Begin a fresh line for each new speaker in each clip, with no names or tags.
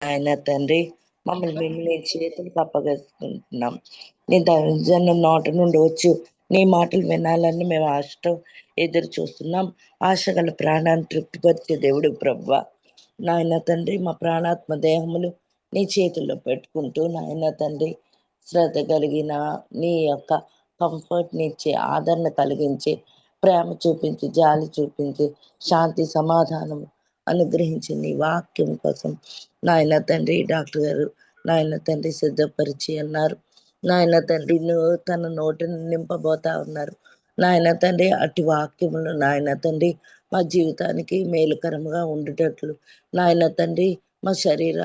ఆయన తండ్రి మమ్మల్ని మేము నీ చేతులకు అప్పగిస్తున్నాం. నీ దైవజనం నోట నుండి వచ్చు నీ మాటలు వినాలని మేము ఆశతో ఎదురు చూస్తున్నాం. ఆశ గల ప్రాణాన్ని తృప్తిపరిచే దేవుడు ప్రభువా. నాయన తండ్రి మా ప్రాణాత్మ దేహములు నీ చేతుల్లో పెట్టుకుంటూ నాయన తండ్రి శ్రద్ధ కలిగిన నీ యొక్క కంఫర్ట్ని ఇచ్చే ఆదరణ కలిగించి ప్రేమ చూపించి జాలి చూపించి శాంతి సమాధానం అనుగ్రహించి నీ వాక్యం కోసం నాయన తండ్రి డాక్టర్ గారు నాయన తండ్రి సిద్ధపరిచి అన్నారు. నాయన తండ్రి నువ్వు తన నోటిని నింపబోతా ఉన్నారు. నాయన తండ్రి అటు వాక్యములు నాయన తండ్రి మా జీవితానికి మేలుకరంగా ఉండేటట్లు నాయన తండ్రి మా శరీర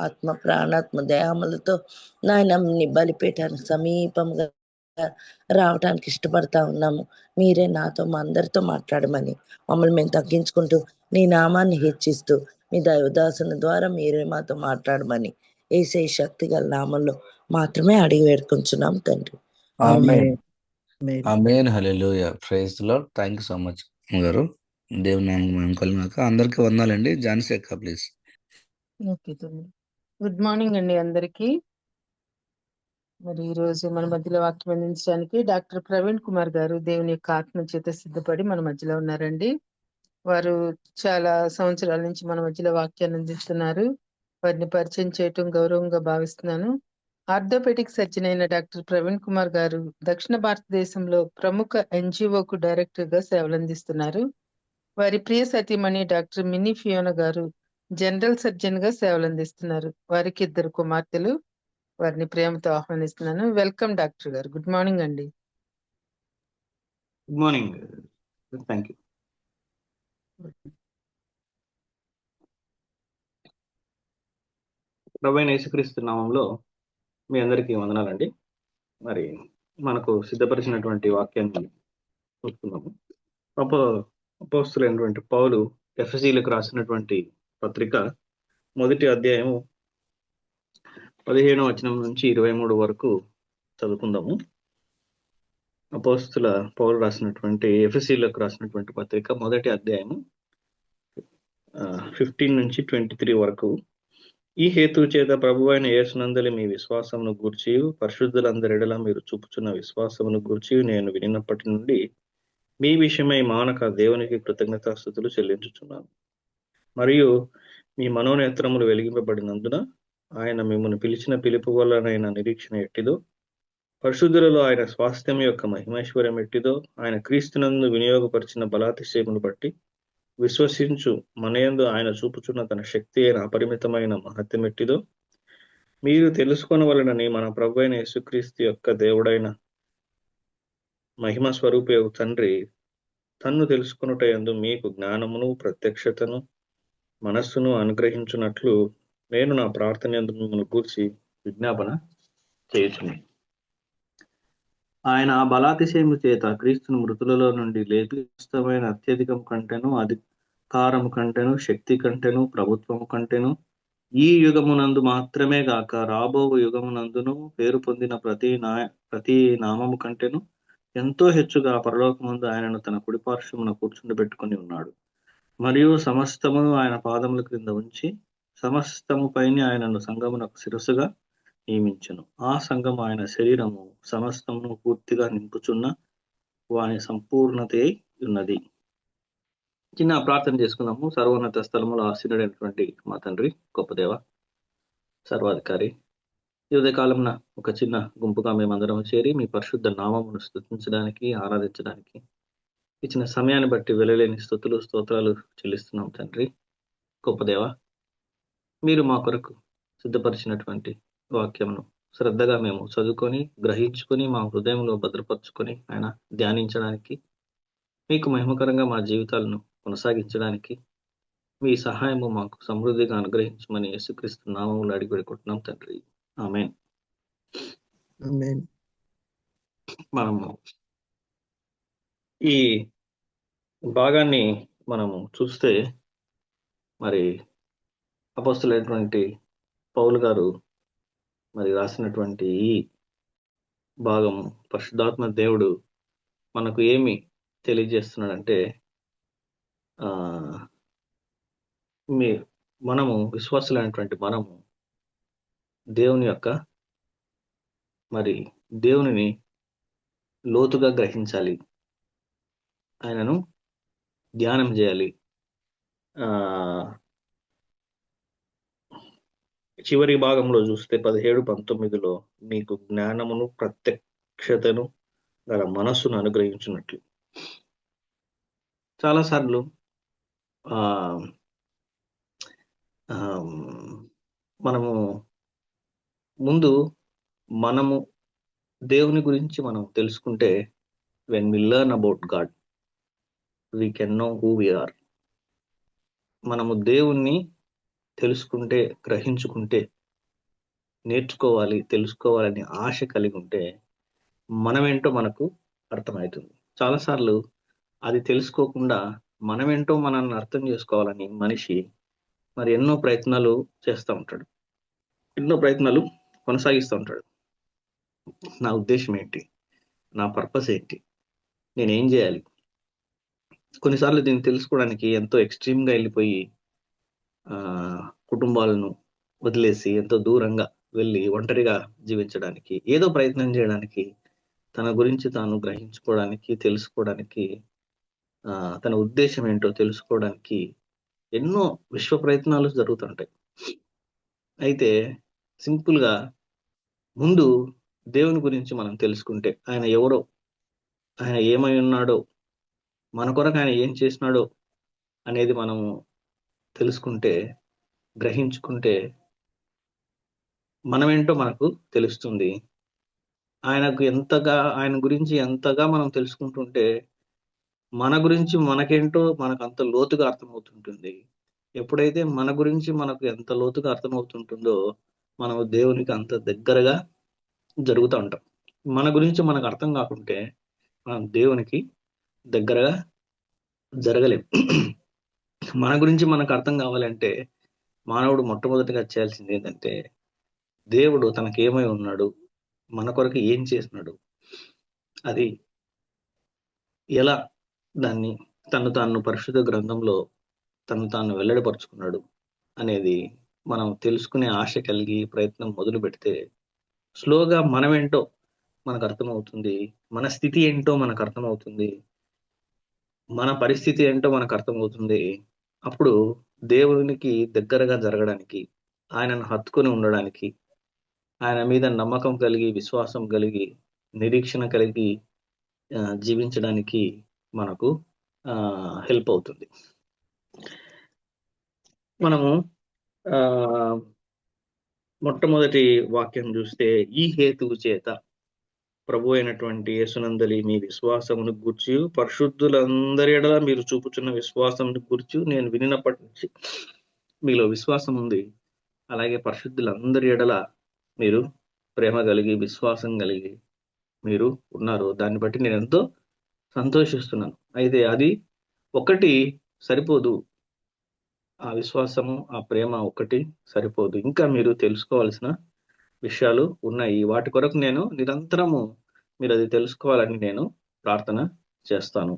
ఆత్మ ప్రాణాత్మ దేహములతో నాయన నీ బలిపీఠానికి సమీపంగా రావటానికి ఇష్టపడతా ఉన్నాము. మీరే నాతో మా అందరితో మాట్లాడమని మమ్మల్ని మేము తగ్గించుకుంటూ నీ నామాన్ని హెచ్చిస్తూ మీ దైవదాసుని ద్వారా మీరే మాతో మాట్లాడమని యేసయ్య శక్తి గల నామంలో మాత్రమే అడిగి వేడుకుంటున్నాం తండ్రి.
Amen.
Amen.
Amen. Hallelujah. Praise the lord. Thank you so much గారు. దేవుని నామం కలిగినాక అందరికీ వందాలండి. జాన్సీ అక్క ప్లీజ్.
ఓకే తమ్ముడు. గుడ్ మార్నింగ్ అండి అందరికీ. మరి ఈ రోజు మన మధ్యలో వాక్యం అందించడానికి డాక్టర్ ప్రవీణ్ కుమార్ గారు దేవుని యొక్క ఆత్మ చేత సిద్ధపడి మన మధ్యలో ఉన్నారండి. వారు చాలా సంవత్సరాల నుంచి మన మధ్యలో వాక్యాన్ని అందిస్తున్నారు. వారిని పరిచయం చేయటం గౌరవంగా భావిస్తున్నాను. ఆర్థోపెడిక్ సర్జన్ అయిన డాక్టర్ ప్రవీణ్ కుమార్ గారు దక్షిణ భారతదేశంలో ప్రముఖ ఎన్జిఓకు డైరెక్టర్ గా సేవలందిస్తున్నారు. వారి ప్రియ సతీమణి డాక్టర్ మినీ ఫియోనా గారు జనరల్ సర్జన్ గా సేవలందిస్తున్నారు. వారికి 2 కుమార్తెలు. వారిని ప్రేమతో ఆహ్వానిస్తున్నాను. వెల్కమ్ డాక్టర్ గారు. గుడ్ మార్నింగ్ అండి.
Good morning. Thank you. ప్రభువైన యేసుక్రీస్తు నామంలో మీ అందరికీ వందనాలండి. మరి మనకు సిద్ధపరిచినటువంటి వాక్యాన్ని చూస్తున్నాము. అపోస్తులైనటువంటి పౌలు ఎఫెసీలకు రాసినటువంటి పత్రిక 1వ అధ్యాయము 15వ వచనం నుంచి 23 వరకు చదువుకుందాము. అపోస్తుల పౌలు రాసినటువంటి ఎఫెసీలకు రాసినటువంటి పత్రిక 1వ అధ్యాయము 15 నుంచి 23 వరకు. ఈ హేతు చేత ప్రభువైన యేసునందలి మీ విశ్వాసమును గూర్చి పరిశుద్ధులందరిడలా మీరు చూపుచున్న విశ్వాసమును గూర్చి నేను వినినప్పటి నుండి మీ విషయమై మానక దేవునికి కృతజ్ఞతాస్తుతులు చెల్లించుచున్నాను. మరియు మీ మనోనేత్రములు వెలిగింపబడినందున ఆయన మిమ్మల్ని పిలిచిన పిలుపు వల్లనైన నిరీక్షణ ఎట్టిదో, పరిశుద్ధులలో ఆయన స్వాస్థ్యం యొక్క మహిమైశ్వర్యం ఎట్టిదో, ఆయన క్రీస్తునందు వినియోగపరిచిన బలాతిశయమును బట్టి విశ్వసించు మనయందు ఆయన చూపుచున్న తన శక్తి అయిన అపరిమితమైన మహత్యం ఎట్టిదో మీరు తెలుసుకొనవలెనని మన ప్రభువైన యేసుక్రీస్తు యొక్క దేవుడైన మహిమ స్వరూపయోగ తండ్రి తన్ను తెలుసుకొనుటయందు మీకు జ్ఞానమును ప్రత్యక్షతను మనస్సును అనుగ్రహించున్నట్లు నేను నా ప్రార్థనయందు మిమ్మల్ని గూర్చి విజ్ఞాపన చేయుచున్నాను. ఆయన ఆ బలాతిశయము చేత క్రీస్తును మృతులలో నుండి లేపి వాస్తవమైన అత్యధికం కంటెను, అధికారము కంటెను, శక్తి కంటెను, ప్రభుత్వము కంటెను, ఈ యుగమునందు మాత్రమే గాక రాబో యుగమునందును పేరు పొందిన ప్రతి నామము కంటెను ఎంతో హెచ్చుగా పరలోకమందు ఆయనను తన కుడిపార్శ్వమున కూర్చుండబెట్టుకొని ఉన్నాడు. మరియు సమస్తమును ఆయన పాదముల క్రింద ఉంచి సమస్తము పైన ఆయనను సంఘమునకు శిరస్సుగా నియమించును. ఆ సంఘము ఆయన శరీరము సమస్తమును పూర్తిగా నింపుచున్న వాని సంపూర్ణతే ఉన్నది. చిన్న ప్రార్థన చేసుకుందాము. సర్వోన్నత స్థలములో ఆసీనుడైనటువంటి మా తండ్రి, గొప్ప దేవ, సర్వాధికారి, ఈ ఉదయకాలంన ఒక చిన్న గుంపుగా మేమందరం చేరి మీ పరిశుద్ధ నామమును స్తుతించడానికి, ఆరాధించడానికి ఇచ్చిన సమయాన్ని బట్టి వెలలేని స్తుతులు స్తోత్రాలు చెల్లిస్తున్నాం తండ్రి. గొప్ప దేవ, మీరు మా కొరకు సిద్ధపరిచినటువంటి వాక్యమును శ్రద్ధగా మేము చదువుకొని గ్రహించుకొని మా హృదయంలో భద్రపరుచుకొని ఆయన ధ్యానించడానికి, మీకు మహిమకరంగా మా జీవితాలను కొనసాగించడానికి మీ సహాయము మాకు సమృద్ధిగా అనుగ్రహించమని యేసుక్రీస్తు నామములో అడిగి పెడుకుంటున్నాం తండ్రి. ఆమేన్.
ఆమేన్.
మనము ఈ భాగాన్ని మనము చూస్తే మరి అపోస్తులైనటువంటి పౌలు గారు మరి రాసినటువంటి ఈ భాగము పరిశుద్ధాత్మ దేవుడు మనకు ఏమి తెలియజేస్తున్నాడంటే, మీ మనము విశ్వాసులైనటువంటి మనము దేవుని యొక్క మరి దేవునిని లోతుగా గ్రహించాలి, ఆయనను ధ్యానం చేయాలి. ఆ చివరి భాగంలో చూస్తే 17-19లో మీకు జ్ఞానమును ప్రత్యక్షతను గల మనస్సును అనుగ్రహించినట్లు. చాలాసార్లు ఆ మనము మనము దేవుని గురించి మనం తెలుసుకుంటే, when we learn about God we can know who we are. మనము దేవుణ్ణి తెలుసుకుంటే, గ్రహించుకుంటే, నేర్చుకోవాలి, తెలుసుకోవాలని ఆశ కలిగి ఉంటే మనమేంటో మనకు అర్థమవుతుంది. చాలాసార్లు అది తెలుసుకోకుండా మనమేంటో మనల్ని అర్థం చేసుకోవాలని మనిషి మరి ఎన్నో ప్రయత్నాలు చేస్తూ ఉంటాడు, ఎన్నో ప్రయత్నాలు కొనసాగిస్తూ ఉంటాడు. నా ఉద్దేశం ఏంటి, నా పర్పస్ ఏంటి, నేనేం చేయాలి? కొన్నిసార్లు దీన్ని తెలుసుకోవడానికి ఎంతో ఎక్స్ట్రీమ్గా వెళ్ళిపోయి కుటుంబాలను వదిలేసి ఎంతో దూరంగా వెళ్ళి ఒంటరిగా జీవించడానికి, ఏదో ప్రయత్నం చేయడానికి, తన గురించి తాను గ్రహించుకోవడానికి, తెలుసుకోవడానికి, తన ఉద్దేశం ఏంటో తెలుసుకోవడానికి ఎన్నో విశ్వ ప్రయత్నాలు జరుగుతుంటాయి. అయితే సింపుల్గా ముందు దేవుని గురించి మనం తెలుసుకుంటే, ఆయన ఎవరో, ఆయన ఏమై ఉన్నాడో, మన కొరకు ఆయన ఏం చేసినాడో అనేది మనము తెలుసుకుంటే, గ్రహించుకుంటే మనమేంటో మనకు తెలుస్తుంది. ఆయన గురించి ఎంతగా మనం తెలుసుకుంటుంటే మన గురించి మనకేంటో మనకు అంత లోతుగా అర్థమవుతుంటుంది. ఎప్పుడైతే మన గురించి మనకు ఎంత లోతుగా అర్థమవుతుంటుందో మనం దేవునికి అంత దగ్గరగా జరుగుతూ ఉంటాం. మన గురించి మనకు అర్థం కాకుంటే మనం దేవునికి దగ్గరగా జరగలేం. మన గురించి మనకు అర్థం కావాలంటే మానవుడు మొట్టమొదటిగా చేయాల్సింది ఏంటంటే, దేవుడు తనకేమై ఉన్నాడు, మన కొరకు ఏం చేసినాడు, అది ఎలా దాన్ని తను తాను పరిశుద్ధ గ్రంథంలో తను తాను వెల్లడిపరుచుకున్నాడు అనేది మనం తెలుసుకునే ఆశ కలిగి ప్రయత్నం మొదలు పెడితే స్లోగా మనమేంటో మనకు అర్థమవుతుంది, మన స్థితి ఏంటో మనకు అర్థమవుతుంది, మన పరిస్థితి ఏంటో మనకు అర్థమవుతుంది. అప్పుడు దేవునికి దగ్గరగా జరగడానికి, ఆయనను హత్తుకొని ఉండడానికి, ఆయన మీద నమ్మకం కలిగి, విశ్వాసం కలిగి, నిరీక్షణ కలిగి జీవించడానికి మనకు హెల్ప్ అవుతుంది. మనము మొట్టమొదటి వాక్యం చూస్తే, ఈ హేతువు చేత ప్రభు అయినటువంటి యేసునందలి మీ విశ్వాసమును గూర్చి, పరిశుద్ధులందరి ఎడల మీరు చూపుచున్న విశ్వాసమును గూర్చి నేను వినినప్పటి నుంచి మీలో విశ్వాసం ఉంది, అలాగే పరిశుద్ధులందరి ఎడల మీరు ప్రేమ కలిగి, విశ్వాసం కలిగి మీరు ఉన్నారు. దాన్ని బట్టి నేను ఎంతో సంతోషిస్తున్నాను. అయితే అది ఒకటి సరిపోదు, ఆ విశ్వాసము, ఆ ప్రేమ ఒకటి సరిపోదు, ఇంకా మీరు తెలుసుకోవాల్సిన విషయాలు ఉన్నాయి. వాటి కొరకు నేను నిరంతరము మీరు అది తెలుసుకోవాలని నేను ప్రార్థన చేస్తాను.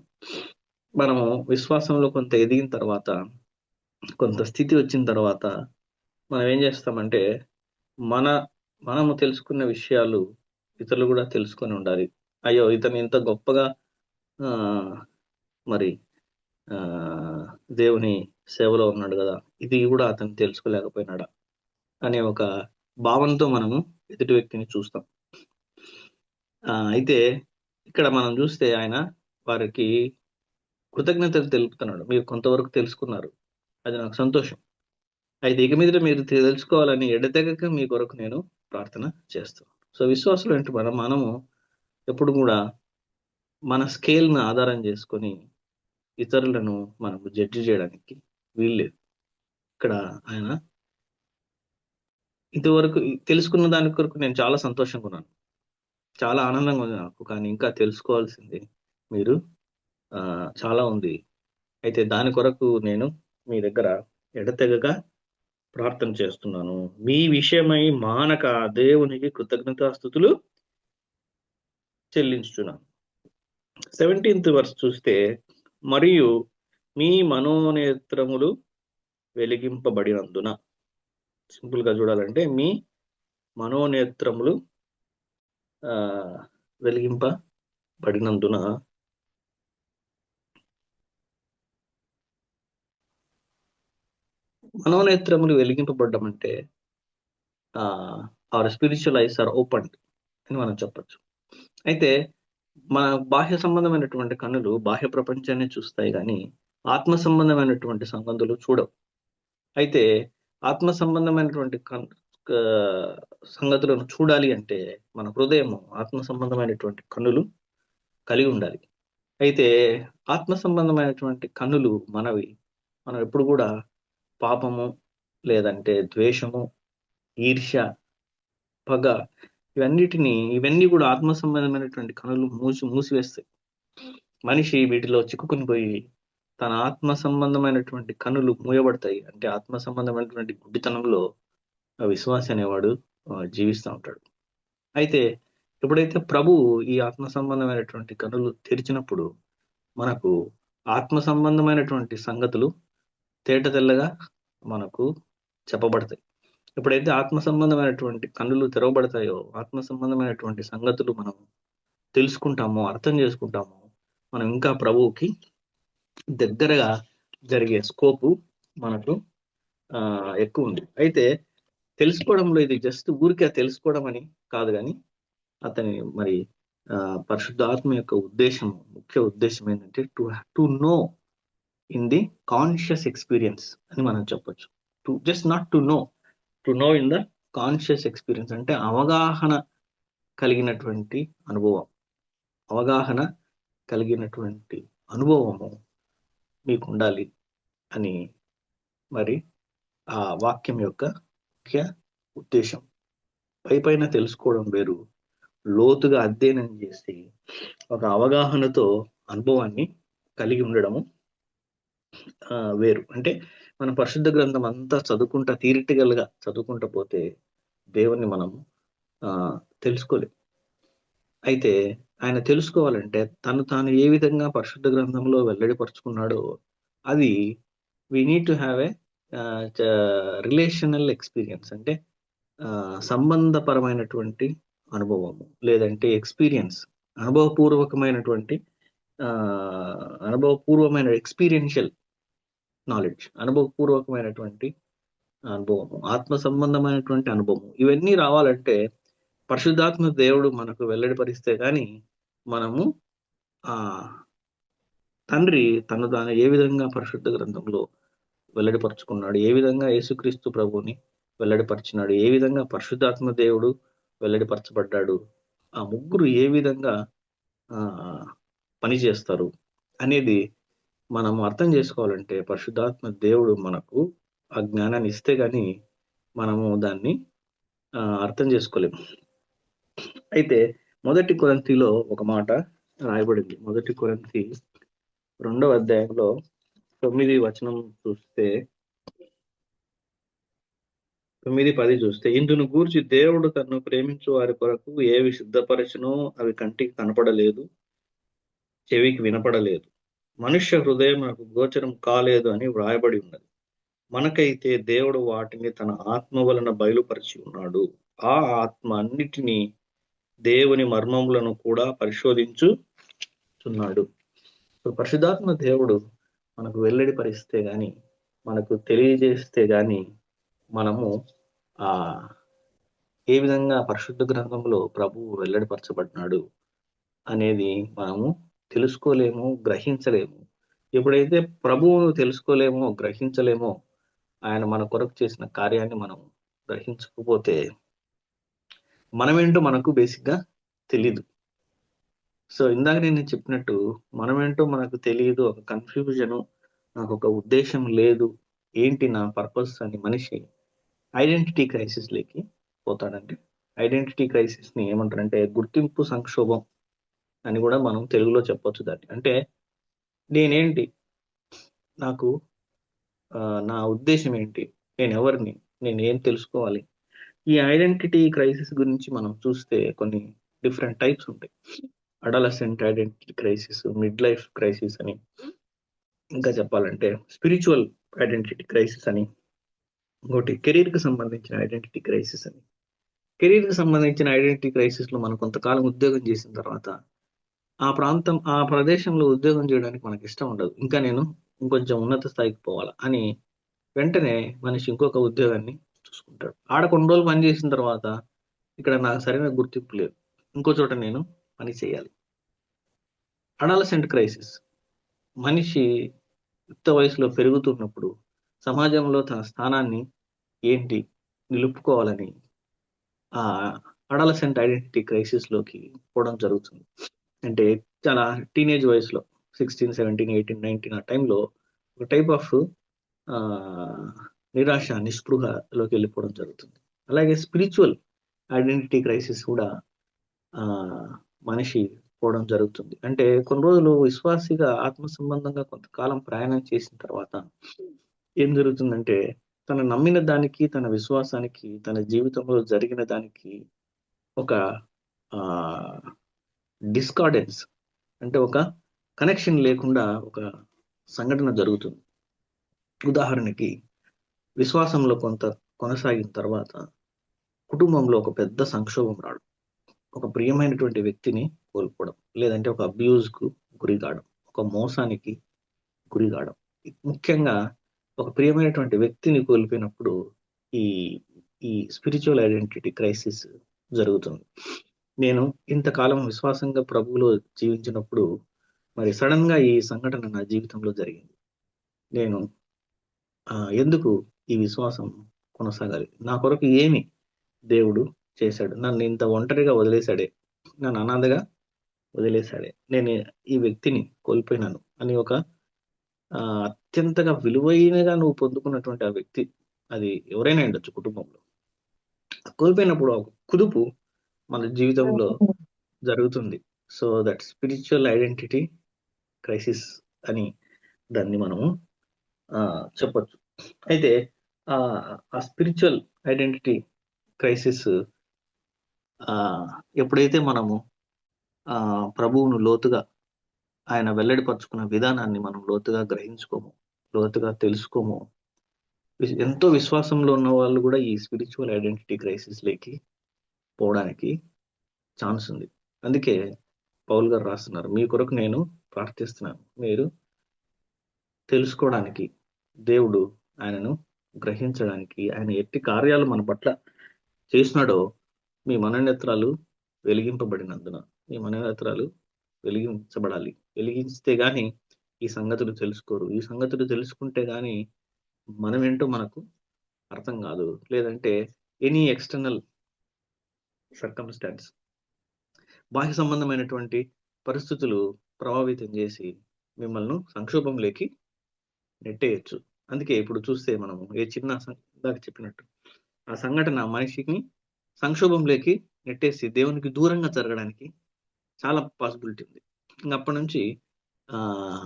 మనము విశ్వాసంలో కొంత ఎదిగిన తర్వాత, కొంత స్థితి వచ్చిన తర్వాత మనం ఏం చేస్తామంటే, మనము తెలుసుకున్న విషయాలు ఇతరులు కూడా తెలుసుకొని ఉండాలి. అయ్యో, ఇతను ఇంత గొప్పగా మరి దేవుని సేవలో ఉన్నాడు కదా, ఇది కూడా అతను తెలుసుకోలేకపోయినాడా అనే ఒక భావంతో మనము ఎదుటి వ్యక్తిని చూస్తాం. అయితే ఇక్కడ మనం చూస్తే ఆయన వారికి కృతజ్ఞతలు తెలుపుతున్నాడు. మీరు కొంతవరకు తెలుసుకున్నారు, అది నాకు సంతోషం. అయితే ఇక మీద మీరు తెలుసుకోవాలని ఎడతెగక మీ కొరకు నేను ప్రార్థన చేస్తాను. సో విశ్వాసులు అంటే మనము ఎప్పుడు కూడా మన స్కేల్ను ఆధారం చేసుకొని ఇతరులను మనము జడ్జి చేయడానికి వీల్లేదు. ఇక్కడ ఆయన ఇంతవరకు తెలుసుకున్న దాని కొరకు నేను చాలా సంతోషంగా ఉన్నాను, చాలా ఆనందంగా ఉంది నాకు. కానీ ఇంకా తెలుసుకోవాల్సింది మీరు చాలా ఉంది. అయితే దాని కొరకు నేను మీ దగ్గర ఎడతెగగా ప్రార్థన చేస్తున్నాను. మీ విషయమై మానక దేవునికి కృతజ్ఞతాస్తుతులు చెల్లించుచున్నాను. 17th వర్స్ చూస్తే, మరియు మీ మనోనేత్రములు వెలిగింపబడినందున. సింపుల్ గా చూడాలంటే మీ మనోనేత్రములు వెలిగింపబడినందున మనోనేత్రములు వెలిగింపబడ్డం అంటే our spiritual eyes are open అని మనం చెప్పచ్చు. అయితే మన బాహ్య సంబంధమైనటువంటి కన్నులు బాహ్య ప్రపంచాన్ని చూస్తాయి, కానీ ఆత్మ సంబంధమైనటువంటి సంగతులు చూడవు. అయితే ఆత్మ సంబంధమైనటువంటి సంగతులను చూడాలి అంటే మన హృదయము ఆత్మ సంబంధమైనటువంటి కన్నులు కలిగి ఉండాలి. అయితే ఆత్మ సంబంధమైనటువంటి కన్నులు మనవి. మనం ఎప్పుడు కూడా పాపము, లేదంటే ద్వేషము, ఈర్ష్య, పగ, ఇవన్నీ కూడా ఆత్మ సంబంధమైనటువంటి కన్నులు మూసివేస్తాయి. మనిషి వీటిలో చిక్కుకుని పోయి తన ఆత్మ సంబంధమైనటువంటి కన్నులు మూయబడతాయి. అంటే ఆత్మ సంబంధమైనటువంటి గుడ్డితనంలో విశ్వాసి అనేవాడు జీవిస్తూ ఉంటాడు. అయితే ఎప్పుడైతే ప్రభు ఈ ఆత్మ సంబంధమైనటువంటి కన్నులు తెరిచినప్పుడు మనకు ఆత్మ సంబంధమైనటువంటి సంగతులు తేటతెల్లగా మనకు చెప్పబడతాయి. ఎప్పుడైతే ఆత్మ సంబంధమైనటువంటి కన్నులు తెరవబడతాయో, ఆత్మ సంబంధమైనటువంటి సంగతులు మనం తెలుసుకుంటామో, అర్థం చేసుకుంటామో, మనం ఇంకా ప్రభువుకి దగ్గరగా జరిగే స్కోపు మనకు ఎక్కువ ఉంది. అయితే తెలుసుకోవడంలో ఇది జస్ట్ ఊరికే తెలుసుకోవడం అని కాదు, కానీ అతని మరి పరిశుద్ధాత్మ యొక్క ముఖ్య ఉద్దేశం ఏంటంటే to know in the conscious experience అని మనం చెప్పొచ్చు. Just not to know in the conscious experience అంటే అవగాహన కలిగినటువంటి అనుభవము మీకు ఉండాలి అని మరి ఆ వాక్యం యొక్క ముఖ్య ఉద్దేశం. పైన తెలుసుకోవడం వేరు, లోతుగా అధ్యయనం చేసి ఒక అవగాహనతో అనుభవాన్ని కలిగి ఉండడము వేరు. అంటే మన పరిశుద్ధ గ్రంథం అంతా థియరిటికల్ గా చదువుకుంటా పోతే దేవుణ్ణి మనం తెలుసుకోలేం. అయితే ఆయన తెలుసుకోవాలంటే తాను ఏ విధంగా పరిశుద్ధ గ్రంథంలో వెల్లడిపరుచుకున్నాడో అది we need to have a relational experience, అంటే సంబంధపరమైనటువంటి అనుభవము, లేదంటే ఎక్స్పీరియన్స్, అనుభవపూర్వకమైనటువంటి అనుభవపూర్వమైన ఎక్స్పీరియన్షియల్ నాలెడ్జ్, అనుభవపూర్వకమైనటువంటి అనుభవము, ఆత్మ సంబంధమైనటువంటి అనుభవము. ఇవన్నీ రావాలంటే పరిశుద్ధాత్మ దేవుడు మనకు వెల్లడిపరిస్తే కానీ మనము తండ్రి తాను ఏ విధంగా పరిశుద్ధ గ్రంథంలో వెల్లడిపరుచుకున్నాడు, ఏ విధంగా యేసుక్రీస్తు ప్రభువుని వెల్లడిపరిచినాడు, ఏ విధంగా పరిశుద్ధాత్మ దేవుడు వెల్లడిపరచబడ్డాడు, ఆ ముగ్గురు ఏ విధంగా పనిచేస్తారు అనేది మనం అర్థం చేసుకోవాలంటే పరిశుద్ధాత్మ దేవుడు మనకు ఆ జ్ఞానాన్ని ఇస్తే గాని మనము దాన్ని అర్థం చేసుకోలేము. అయితే 1 కొరింథీలో ఒక మాట రాయబడింది. 1 కొరింథీ 2వ అధ్యాయంలో 9 వచనం చూస్తే, 9-10 చూస్తే, ఇందును గూర్చి దేవుడు తనను ప్రేమించు వారి కొరకు ఏవి సిద్ధపరచునో అవి కంటికి కనపడలేదు, చెవికి వినపడలేదు, మనుష్య హృదయం నాకు గోచరం కాలేదు అని వ్రాయబడి ఉన్నది. మనకైతే దేవుడు వాటిని తన ఆత్మ వలన బయలుపరిచి ఉన్నాడు. ఆ ఆత్మ అన్నిటినీ దేవుని మర్మములను కూడా పరిశోధించుచున్నాడు. పరిశుద్ధాత్మ దేవుడు మనకు వెల్లడిపరిస్తే గాని, మనకు తెలియజేస్తే గాని మనము ఏ విధంగా పరిశుద్ధ గ్రంథంలో ప్రభువు వెల్లడిపరచబడినాడు అనేది మనము తెలుసుకోలేము, గ్రహించలేము. ఎప్పుడైతే ప్రభువును తెలుసుకోలేమో, గ్రహించలేమో, ఆయన మన కొరకు చేసిన కార్యాన్ని మనం గ్రహించకపోతే మనమేంటో మనకు బేసిక్ గా తెలీదు. సో ఇందాక నేను చెప్పినట్టు మనమేంటో మనకు తెలియదు, ఒక కన్ఫ్యూజను, నాకు ఒక ఉద్దేశం లేదు, ఏంటి నా పర్పస్ అని మనిషి ఐడెంటిటీ క్రైసిస్ లేకి పోతాడంటే, ఐడెంటిటీ క్రైసిస్ ని ఏమంటారంటే గుర్తింపు సంక్షోభం అని కూడా మనం తెలుగులో చెప్పొచ్చు దాన్ని. అంటే నేనేంటి, నాకు నా ఉద్దేశం ఏంటి, నేను ఎవరిని, నేను ఏం తెలుసుకోవాలి. ఈ ఐడెంటిటీ క్రైసిస్ గురించి మనం చూస్తే కొన్ని డిఫరెంట్ టైప్స్ ఉంటాయి. Adolescent identity crisis, mid life crisis అని, ఇంకా చెప్పాలంటే స్పిరిచువల్ ఐడెంటిటీ క్రైసిస్ అని, ఇంకోటి కెరీర్కి సంబంధించిన ఐడెంటిటీ క్రైసిస్ అని. కెరీర్కి సంబంధించిన ఐడెంటిటీ క్రైసిస్లో మనం కొంతకాలం ఉద్యోగం చేసిన తర్వాత ఆ ప్రదేశంలో ఉద్యోగం చేయడానికి మనకి ఇష్టం ఉండదు. ఇంకా నేను ఇంకొంచెం ఉన్నత స్థాయికి పోవాలా అని వెంటనే మనిషి ఇంకొక ఉద్యోగాన్ని చూసుకుంటాడు. ఆడ కొన్ని రోజులు పని చేసిన తర్వాత ఇక్కడ నాకు సరైన గుర్తింపు లేదు, ఇంకో చోట నేను పని చేయాలి. అడాలసెంట్ క్రైసిస్, మనిషి యుక్త వయసులో పెరుగుతున్నప్పుడు సమాజంలో తన స్థానాన్ని ఏంటి నిలుపుకోవాలని ఆ అడాలసెంట్ ఐడెంటిటీ క్రైసిస్ లోకి పోవడం జరుగుతుంది. అంటే చాలా టీనేజ్ వయసులో 16, 17, 18, 19 ఆ టైంలో ఒక టైప్ ఆఫ్ నిరాశ, నిస్పృహలోకి వెళ్ళిపోవడం జరుగుతుంది. అలాగే స్పిరిచువల్ ఐడెంటిటీ క్రైసిస్ కూడా మనిషి పోవడం జరుగుతుంది. అంటే కొన్ని రోజులు విశ్వాసిగా ఆత్మ సంబంధంగా కొంతకాలం ప్రయాణం చేసిన తర్వాత ఏం జరుగుతుందంటే తన నమ్మిన దానికి, తన విశ్వాసానికి, తన జీవితంలో జరిగిన దానికి ఒక డిస్కార్డెన్స్, అంటే ఒక కనెక్షన్ లేకుండా ఒక సంఘటన జరుగుతుంది. ఉదాహరణకి విశ్వాసంలో కొంత కొనసాగిన తర్వాత కుటుంబంలో ఒక పెద్ద సంక్షోభం రావడం, ఒక ప్రియమైనటువంటి వ్యక్తిని కోల్పోవడం, లేదంటే ఒక అబ్యూజ్కు గురి కావడం, ఒక మోసానికి గురి కావడం. ముఖ్యంగా ఒక ప్రియమైనటువంటి వ్యక్తిని కోల్పోయినప్పుడు ఈ ఈ స్పిరిచువల్ ఐడెంటిటీ క్రైసిస్ జరుగుతుంది. నేను ఇంతకాలం విశ్వాసంగా ప్రభువులో జీవించినప్పుడు మరి సడన్ గా ఈ సంఘటన నా జీవితంలో జరిగింది. నేను ఎందుకు ఈ విశ్వాసం కొనసాగాలి? నా కొరకు ఏమి దేవుడు చేశాడు? నన్ను ఇంత ఒంటరిగా వదిలేశాడే, నన్ను అనాథగా వదిలేశాడే, నేను ఈ వ్యక్తిని కోల్పోయినాను అని ఒక అత్యంతగా విలువైనగా నువ్వు పొందుకున్నటువంటి ఆ వ్యక్తి, అది ఎవరైనా ఉండొచ్చు కుటుంబంలో, కోల్పోయినప్పుడు ఒక కుదుపు మన జీవితంలో జరుగుతుంది. So that spiritual identity crisis అని దాన్ని మనము చెప్పొచ్చు. అయితే ఆ స్పిరిచువల్ ఐడెంటిటీ క్రైసిస్ ఎప్పుడైతే మనము ప్రభువును లోతుగా, ఆయన వెల్లడిపరుచుకున్న విధానాన్ని మనం లోతుగా గ్రహించుకోము, లోతుగా తెలుసుకోము, ఎంతో విశ్వాసంలో ఉన్న వాళ్ళు కూడా ఈ స్పిరిచువల్ ఐడెంటిటీ క్రైసిస్ లేకి పోవడానికి ఛాన్స్ ఉంది. అందుకే పౌల్ గారు రాస్తున్నారు, మీ కొరకు నేను ప్రార్థిస్తున్నాను, మీరు తెలుసుకోవడానికి, దేవుడు ఆయనను గ్రహించడానికి, ఆయన ఎట్టి కార్యాలు మన పట్ల చేసినాడో మీ మనోనేత్రాలు వెలిగింపబడినందున, మీ మనోనేత్రాలు వెలిగించబడాలి. వెలిగిస్తే గాని ఈ సంగతులు తెలుసుకోరు. ఈ సంగతులు తెలుసుకుంటే గాని మనం ఏంటో మనకు అర్థం కాదు. లేదంటే ఎనీ ఎక్స్టర్నల్ సర్కమ్స్టాన్స్, బాహ్య సంబంధమైనటువంటి పరిస్థితులు ప్రభావితం చేసి మిమ్మల్ని సంక్షోభంలోకి నెట్టేయచ్చు. అందుకే ఇప్పుడు చూస్తే మనము ఏ చిన్న దాకా చెప్పినట్టు ఆ సంఘటన మనిషిని సంక్షోభంలోకి నెట్టేసి దేవునికి దూరంగా జరగడానికి చాలా పాసిబిలిటీ ఉంది. అప్పటి నుంచి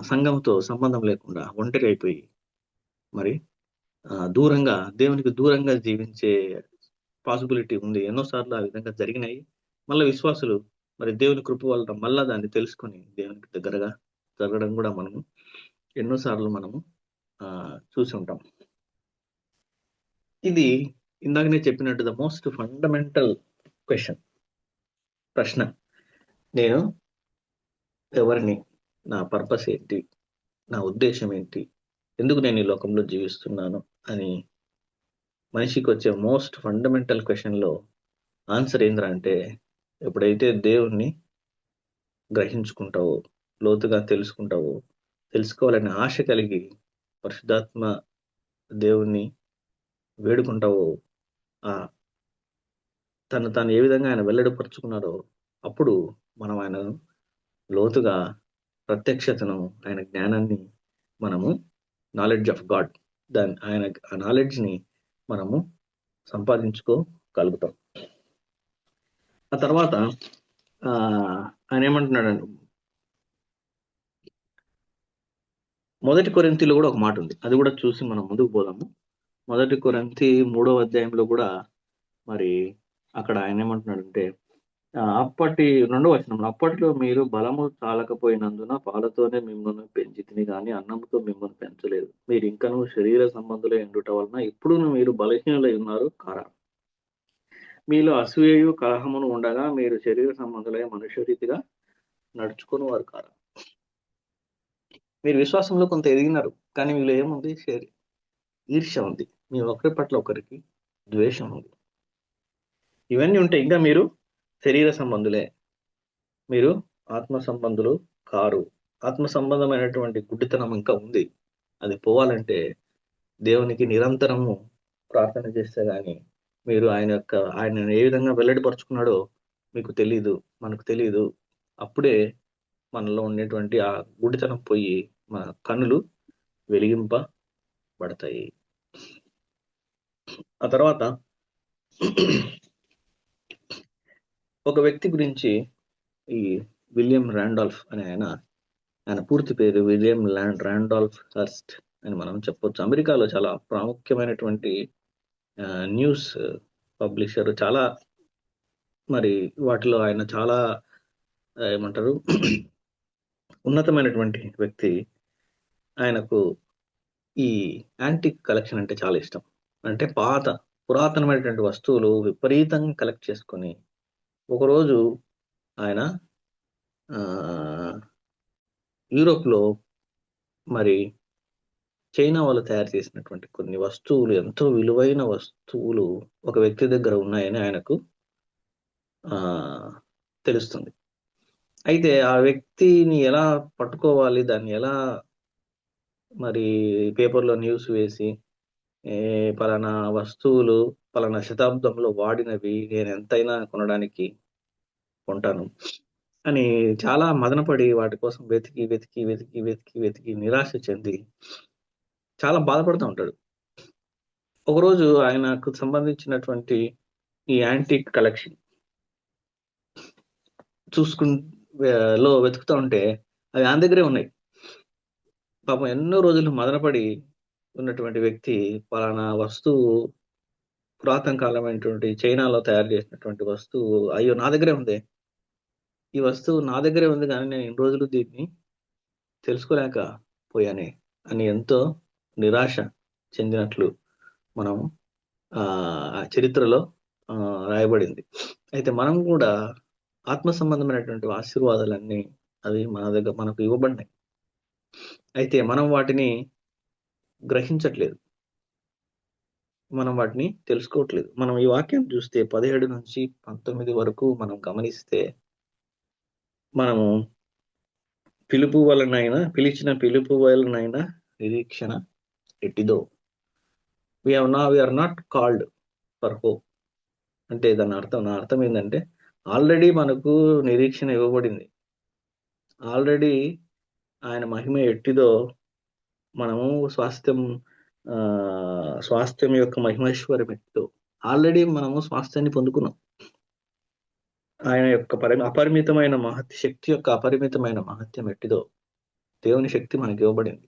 సంఘంతో సంబంధం లేకుండా ఒంటరి అయిపోయి మరి దూరంగా, దేవునికి దూరంగా జీవించే పాసిబిలిటీ ఉంది. ఎన్నోసార్లు ఆ విధంగా జరిగినాయి. మళ్ళీ విశ్వాసులు మరి దేవుని కృప వల్ల మళ్ళా దాన్ని తెలుసుకొని దేవునికి దగ్గరగా జరగడం కూడా మనము ఎన్నోసార్లు మనము చూసి ఉంటాం. ఇది ఇందాకనే చెప్పినట్టు ద మోస్ట్ ఫండమెంటల్ ప్రశ్న, నేను ఎవరిని, నా పర్పస్ ఏంటి, నా ఉద్దేశం ఏంటి, ఎందుకు నేను ఈ లోకంలో జీవిస్తున్నాను అని మనిషికి వచ్చే మోస్ట్ ఫండమెంటల్ క్వశ్చన్లో ఆన్సర్ ఏంద్రా అంటే, ఎప్పుడైతే దేవుణ్ణి గ్రహించుకుంటావో, లోతుగా తెలుసుకుంటావో, తెలుసుకోవాలనే ఆశ కలిగి పరిశుద్ధాత్మ దేవుణ్ణి వేడుకుంటావో, తాను ఏ విధంగా ఆయన వెల్లడిపరుచుకున్నారో అప్పుడు మనం ఆయనను లోతుగా ప్రత్యక్షతను, ఆయన జ్ఞానాన్ని మనము, నాలెడ్జ్ ఆఫ్ గాడ్, ఆయన ఆ నాలెడ్జ్ని మనము సంపాదించుకోగలుగుతాం. ఆ తర్వాత ఆయన ఏమంటున్నాడు, మొదటి కొరింథీలో కూడా ఒక మాట ఉంది, అది కూడా చూసి మనం ముందుకు పోదాము. మొదటి కొరింథీ 3వ అధ్యాయంలో కూడా మరి అక్కడ ఆయన ఏమంటున్నాడంటే, అప్పటి 2వ వచనంలో, అప్పట్లో మీరు బలము చాలకపోయినందున పాలతోనే మిమ్మల్ని పెంచితిని గాని అన్నంతో మిమ్మల్ని పెంచలేదు. మీరు ఇంకనూ శరీర సంబంధులై ఉండుట వలన ఇప్పుడును మీరు బలహీనులై ఉన్నారు కారా. మీలో అసూయయు కలహమును ఉండగా మీరు శరీర సంబంధులై మనుష్య రీతిగా నడుచుకునేవారు కారా. మీరు విశ్వాసంలో కొంత ఎదిగినారు, కానీ మీలో ఏముంది? ఈర్ష్య ఉంది, మీ ఒకరి పట్ల ఒకరికి ద్వేషం ఉంది. ఇవన్నీ ఉంటే ఇంకా మీరు శరీర సంబంధులే, మీరు ఆత్మ సంబంధులు కారు. ఆత్మ సంబంధమైనటువంటి గుడ్డితనం ఇంకా ఉంది. అది పోవాలంటే దేవునికి నిరంతరము ప్రార్థన చేస్తే గాని మీరు ఆయన ఏ విధంగా వెల్లడిపరుచుకున్నాడో మీకు తెలీదు, మనకు తెలీదు. అప్పుడే మనలో ఉండేటువంటి ఆ గుడితనం పోయి మన కన్నులు వెలిగింపబడతాయి. ఆ తర్వాత ఒక వ్యక్తి గురించి, ఈ విలియం రాండాల్ఫ్ అనే ఆయన పూర్తి పేరు విలియం రాండాల్ఫ్ హర్స్ట్ అని మనం చెప్పొచ్చు. అమెరికాలో చాలా ప్రాముఖ్యమైనటువంటి న్యూస్ పబ్లిషర్. చాలా మరి వాటిలో ఆయన చాలా ఏమంటారు ఉన్నతమైనటువంటి వ్యక్తి. ఆయనకు ఈ యాంటిక్ కలెక్షన్ అంటే చాలా ఇష్టం. అంటే పురాతనమైనటువంటి వస్తువులు విపరీతంగా కలెక్ట్ చేసుకొని ఒకరోజు ఆయన యూరోప్లో మరి చైనా వాళ్ళు తయారు చేసినటువంటి కొన్ని వస్తువులు, ఎంతో విలువైన వస్తువులు ఒక వ్యక్తి దగ్గర ఉన్నాయని ఆయనకు తెలుస్తుంది. అయితే ఆ వ్యక్తిని ఎలా పట్టుకోవాలి, దాన్ని ఎలా మరి పేపర్లో న్యూస్ వేసి పలానా వస్తువులు పలానా శతాబ్దంలో వాడినవి, నేను ఎంతైనా కొనడానికి కొంటాను అని చాలా మదనపడి వాటి కోసం వెతికి వెతికి వెతికి వెతికి వెతికి నిరాశ చెంది చాలా బాధపడుతూ ఉంటాడు. ఒకరోజు ఆయనకు సంబంధించినటువంటి ఈ యాంటిక్ కలెక్షన్ వెతుకుతూ ఉంటే అవి ఆయన దగ్గరే ఉన్నాయి. పాపం ఎన్నో రోజులు మదనపడి ఉన్నటువంటి వ్యక్తి పలానా వస్తువు, పురాతన కాలమైనటువంటి చైనాలో తయారు చేసినటువంటి వస్తువు, అయ్యో నా దగ్గరే ఉంది, ఈ వస్తువు నా దగ్గరే ఉంది, కానీ నేను ఇన్ని రోజులు దీన్ని తెలుసుకోలేకపోయానే అని ఎంతో నిరాశ చెందినట్లు మనం చరిత్రలో రాయబడింది. అయితే మనం కూడా ఆత్మ సంబంధమైనటువంటి ఆశీర్వాదాలన్నీ అవి మనకు ఇవ్వబడినాయి. అయితే మనం వాటిని గ్రహించట్లేదు, మనం వాటిని తెలుసుకోవట్లేదు. మనం ఈ వాక్యం చూస్తే 17 నుంచి 19 వరకు మనం గమనిస్తే, మనము పిలిచిన పిలుపు వలనైనా నిరీక్షణ ఎట్టిదో. we are not called for hope. అంటే నా అర్థం ఏంటంటే, ఆల్రెడీ మనకు నిరీక్షణ ఇవ్వబడింది. ఆల్రెడీ ఆయన మహిమ ఎట్టిదో, మనము స్వాస్థ్యం యొక్క మహిమేశ్వరం ఎట్టిదో ఆల్రెడీ మనము స్వాస్థ్యాన్ని పొందుకున్నాం. ఆయన యొక్క అపరిమితమైన శక్తి యొక్క అపరిమితమైన మహత్యం ఎట్టిదో దేవుని శక్తి మనకి ఇవ్వబడింది.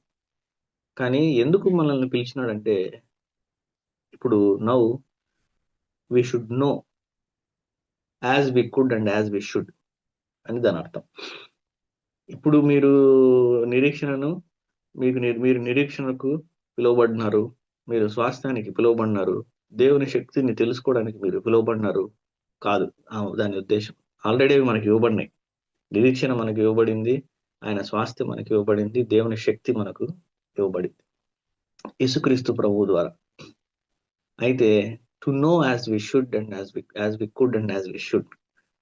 కానీ ఎందుకు మనల్ని పిలిచినాడంటే, ఇప్పుడు now we should know as we could and as we should అని దాని అర్థం. ఇప్పుడు మీరు నిరీక్షణకు పిలువబడినారు, మీరు స్వాస్థ్యానికి పిలువబడినారు, దేవుని శక్తిని తెలుసుకోవడానికి మీరు పిలువబడినారు కాదు దాని ఉద్దేశం. ఆల్రెడీ మనకి ఇవ్వబడినాయి. నిరీక్షణ మనకి ఇవ్వబడింది, ఆయన స్వాస్థ్యం మనకి ఇవ్వబడింది, దేవుని శక్తి మనకు ఇవ్వబడింది యేసుక్రీస్తు ప్రభువు ద్వారా. అయితే to know as we should and as we could and as we should,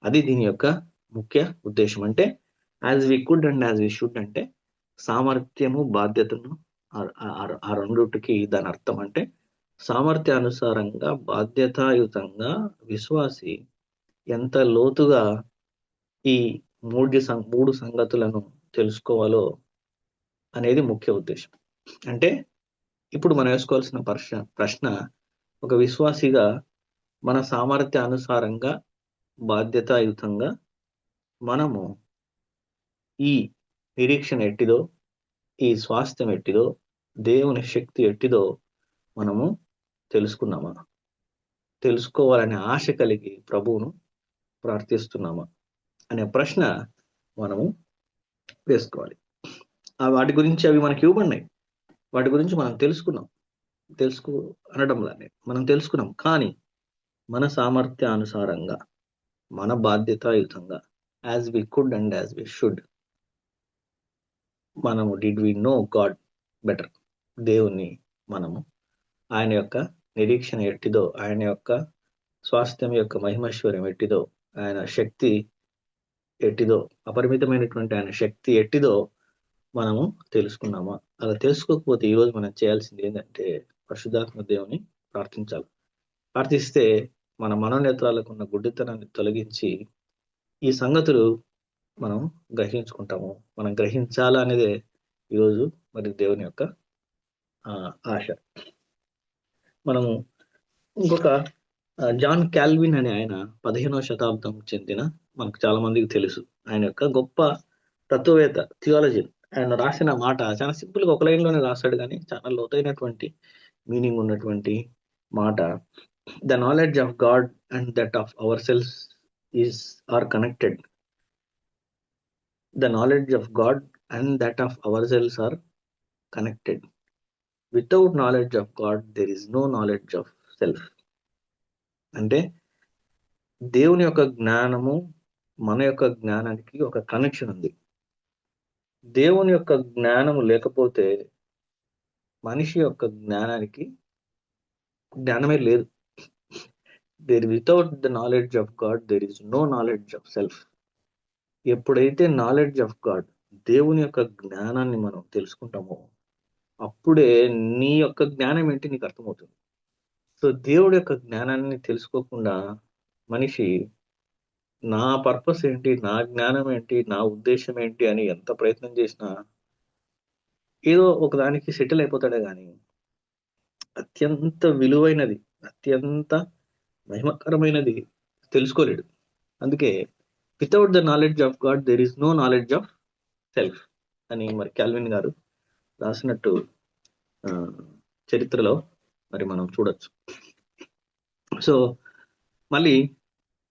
అది దీని యొక్క ముఖ్య ఉద్దేశం. అంటే as we could and as we should అంటే సామర్థ్యము, బాధ్యతను, ఆ రెండుటికి దాని అర్థం. అంటే సామర్థ్యానుసారంగా, బాధ్యతాయుతంగా విశ్వాసి ఎంత లోతుగా ఈ మూడు సంగతులను తెలుసుకోవాలో అనేది ముఖ్య ఉద్దేశం. అంటే ఇప్పుడు మనం వేసుకోవాల్సిన ప్రశ్న, ఒక విశ్వాసిగా మన సామర్థ్యానుసారంగా, బాధ్యతాయుతంగా మనము ఈ నిరీక్షణ ఎట్టిదో, ఈ స్వాస్థ్యం ఎట్టిదో, దేవుని శక్తి ఎట్టిదో మనము తెలుసుకున్నామా? తెలుసుకోవాలనే ఆశ కలిగి ప్రభువును ప్రార్థిస్తున్నామా అనే ప్రశ్న మనము వేసుకోవాలి. వాటి గురించి అవి మనకి ఇవ్వబడినాయి, వాటి గురించి మనం అనడంలానే మనం తెలుసుకున్నాం. కానీ మన సామర్థ్యానుసారంగా, మన బాధ్యతాయుతంగా, as we could and as we should, మనము did we know God better, దేవుణ్ణి మనము ఆయన యొక్క నిరీక్షణ ఎట్టిదో, ఆయన యొక్క స్వాస్థ్యం యొక్క మహిమైశ్వర్యం ఎట్టిదో, ఆయన శక్తి ఎట్టిదో, అపరిమితమైనటువంటి ఆయన శక్తి ఎట్టిదో మనము తెలుసుకున్నామా? అలా తెలుసుకోకపోతే ఈరోజు మనం చేయాల్సింది ఏంటంటే పరిశుద్ధాత్మ దేవుని ప్రార్థించాలి. ప్రార్థిస్తే మన మనోనేత్రాలకు ఉన్న గుడ్డితనాన్ని తొలగించి ఈ సంగతులు మనం గ్రహించుకుంటాము. మనం గ్రహించాలా అనేదే ఈరోజు మరి దేవుని యొక్క ఆశ. మనము ఇంకొక జాన్ కాల్విన్ అనే ఆయన 15వ శతాబ్దం చెందిన, మనకు చాలా మందికి తెలుసు, ఆయన యొక్క గొప్ప తత్వవేత్త, థియాలజిన్. ఆయన రాసిన మాట చాలా సింపుల్ గా ఒక లైన్ లోనే రాశాడు, కానీ చాలా లోతైనటువంటి మీనింగ్ ఉన్నటువంటి మాట. The knowledge of God and that of our selves are connected. The knowledge of God and that of our selves are connected. Without knowledge of God there is no knowledge of self. అంటే దేవుని యొక్క జ్ఞానము మన యొక్క జ్ఞానానికి ఒక connection ఉంది. దేవుని యొక్క జ్ఞానము లేకపోతే మనిషి యొక్క జ్ఞానమే లేదు. Without the knowledge of God there is no knowledge of self. ఎప్పుడైతే నాలెడ్జ్ ఆఫ్ గాడ్, దేవుని యొక్క జ్ఞానాన్ని మనం తెలుసుకుంటామో అప్పుడే నీ యొక్క జ్ఞానం ఏంటి నీకు అర్థమవుతుంది. సో దేవుడి యొక్క జ్ఞానాన్ని తెలుసుకోకుండా మనిషి నా పర్పస్ ఏంటి, నా జ్ఞానం ఏంటి, నా ఉద్దేశం ఏంటి అని ఎంత ప్రయత్నం చేసినా ఏదో ఒకదానికి సెటిల్ అయిపోతాడే కానీ అత్యంత విలువైనది, అత్యంత మహిమకరమైనది తెలుసుకోలేడు. అందుకే without the knowledge of God there is no knowledge of self అని మరి కాల్విన్ గారు రాసినట్టు చరిత్రలో మరి మనం చూడొచ్చు. సో మళ్ళీ